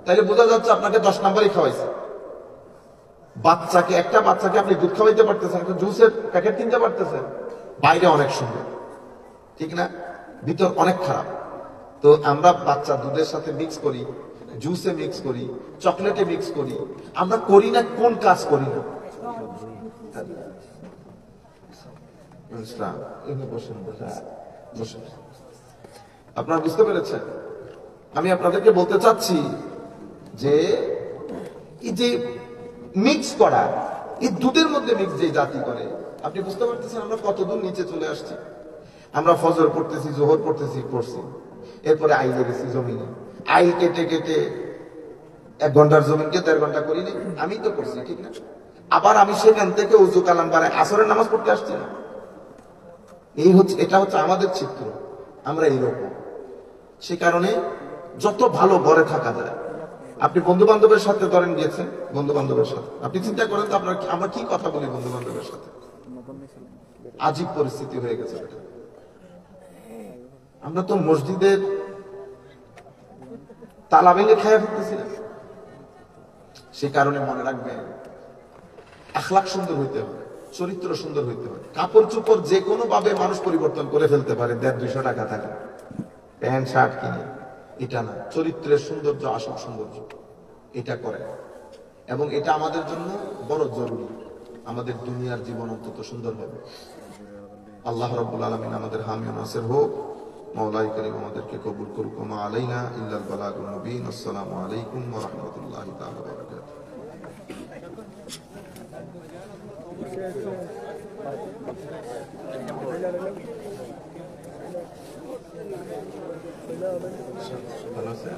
তাইলে বোঝা যাচ্ছে আপনাকে 10 নাম্বারই খাওয়াইছে। বাচ্চাকে, একটা বাচ্চাকে আপনি দুধ খাওয়াইতে পারতেছেন, একটা জুসের প্যাকেট কিনতে পারতেছেন, বাইরে অনেক সুন্দর, ঠিক না? ভিতর অনেক খারাপ। তো আমরা বাচ্চা দুধের সাথে মিক্স করি, জুসে মিক্স করি, চকলেটে মিক্স করি, আমরা করি না কোন কাজ করি না? আপনারা বুঝতে পেরেছেন? আমি আপনাদেরকে বলতে চাচ্ছি যে এই যে মিক্স করা, এই দুধের মধ্যে মিক্স যে জাতি করে, আপনি বুঝতে পারতেছেন আমরা কতদূর নিচে চলে আসছি। আমরা ফজর পড়তেছি, জোহর পড়তেছি, এরপরে আইলে গেছি জমিনে, আইল কেটে কেটে 1 ঘন্টার জমিনকে 1.5 ঘন্টা করিনি, আমি তো করছি, ঠিক না? আবার আমি সেখান থেকে উজু কালাম বানাই আসরের নামাজ পড়তে আসছি না। এটা হচ্ছে আমাদের চিত্র, আমরা এইরকম। সে কারণে যত ভালো ঘরে থাকা যায়, আপনি বন্ধু বান্ধবের সাথে ধরেন গিয়েছেন, বন্ধু বান্ধবের সাথে আপনি চিন্তা করেন তো আমরা কি কথা বলি বন্ধু বান্ধবের সাথে, আজীব পরিস্থিতি হয়ে গেছে। আমরা তো মসজিদের তালা ভেঙে খেয়ে ফেলতেছি না। সে কারণে মনে রাখবেন, আখলাক সুন্দর হইতে হবে, চরিত্র সুন্দর হইতে হবে। কাপড় চোপড় যে কোনো ভাবে মানুষ পরিবর্তন করে ফেলতে পারে, 150-200 টাকা থাকে, প্যান্ট শার্ট কিনে, এটা না। চরিত্রের সৌন্দর্য আসল সৌন্দর্য, এটা করে। এবং এটা আমাদের জন্য বড় জরুরি, আমাদের দুনিয়ার জীবন অন্তত সুন্দর হবে। আল্লাহ রাব্বুল আলামিন আমাদের হামি ও নাসির হোক। মাওলাই করিম আমাদেরকে কবুল করুক। মা আলাইনা ইল্লাল বালাগুল মুবিন। আসসালামু আলাইকুম ওয়া রাহমাতুল্লাহি তাআলা ওয়া বারাকাতুহু। ভালো আছে?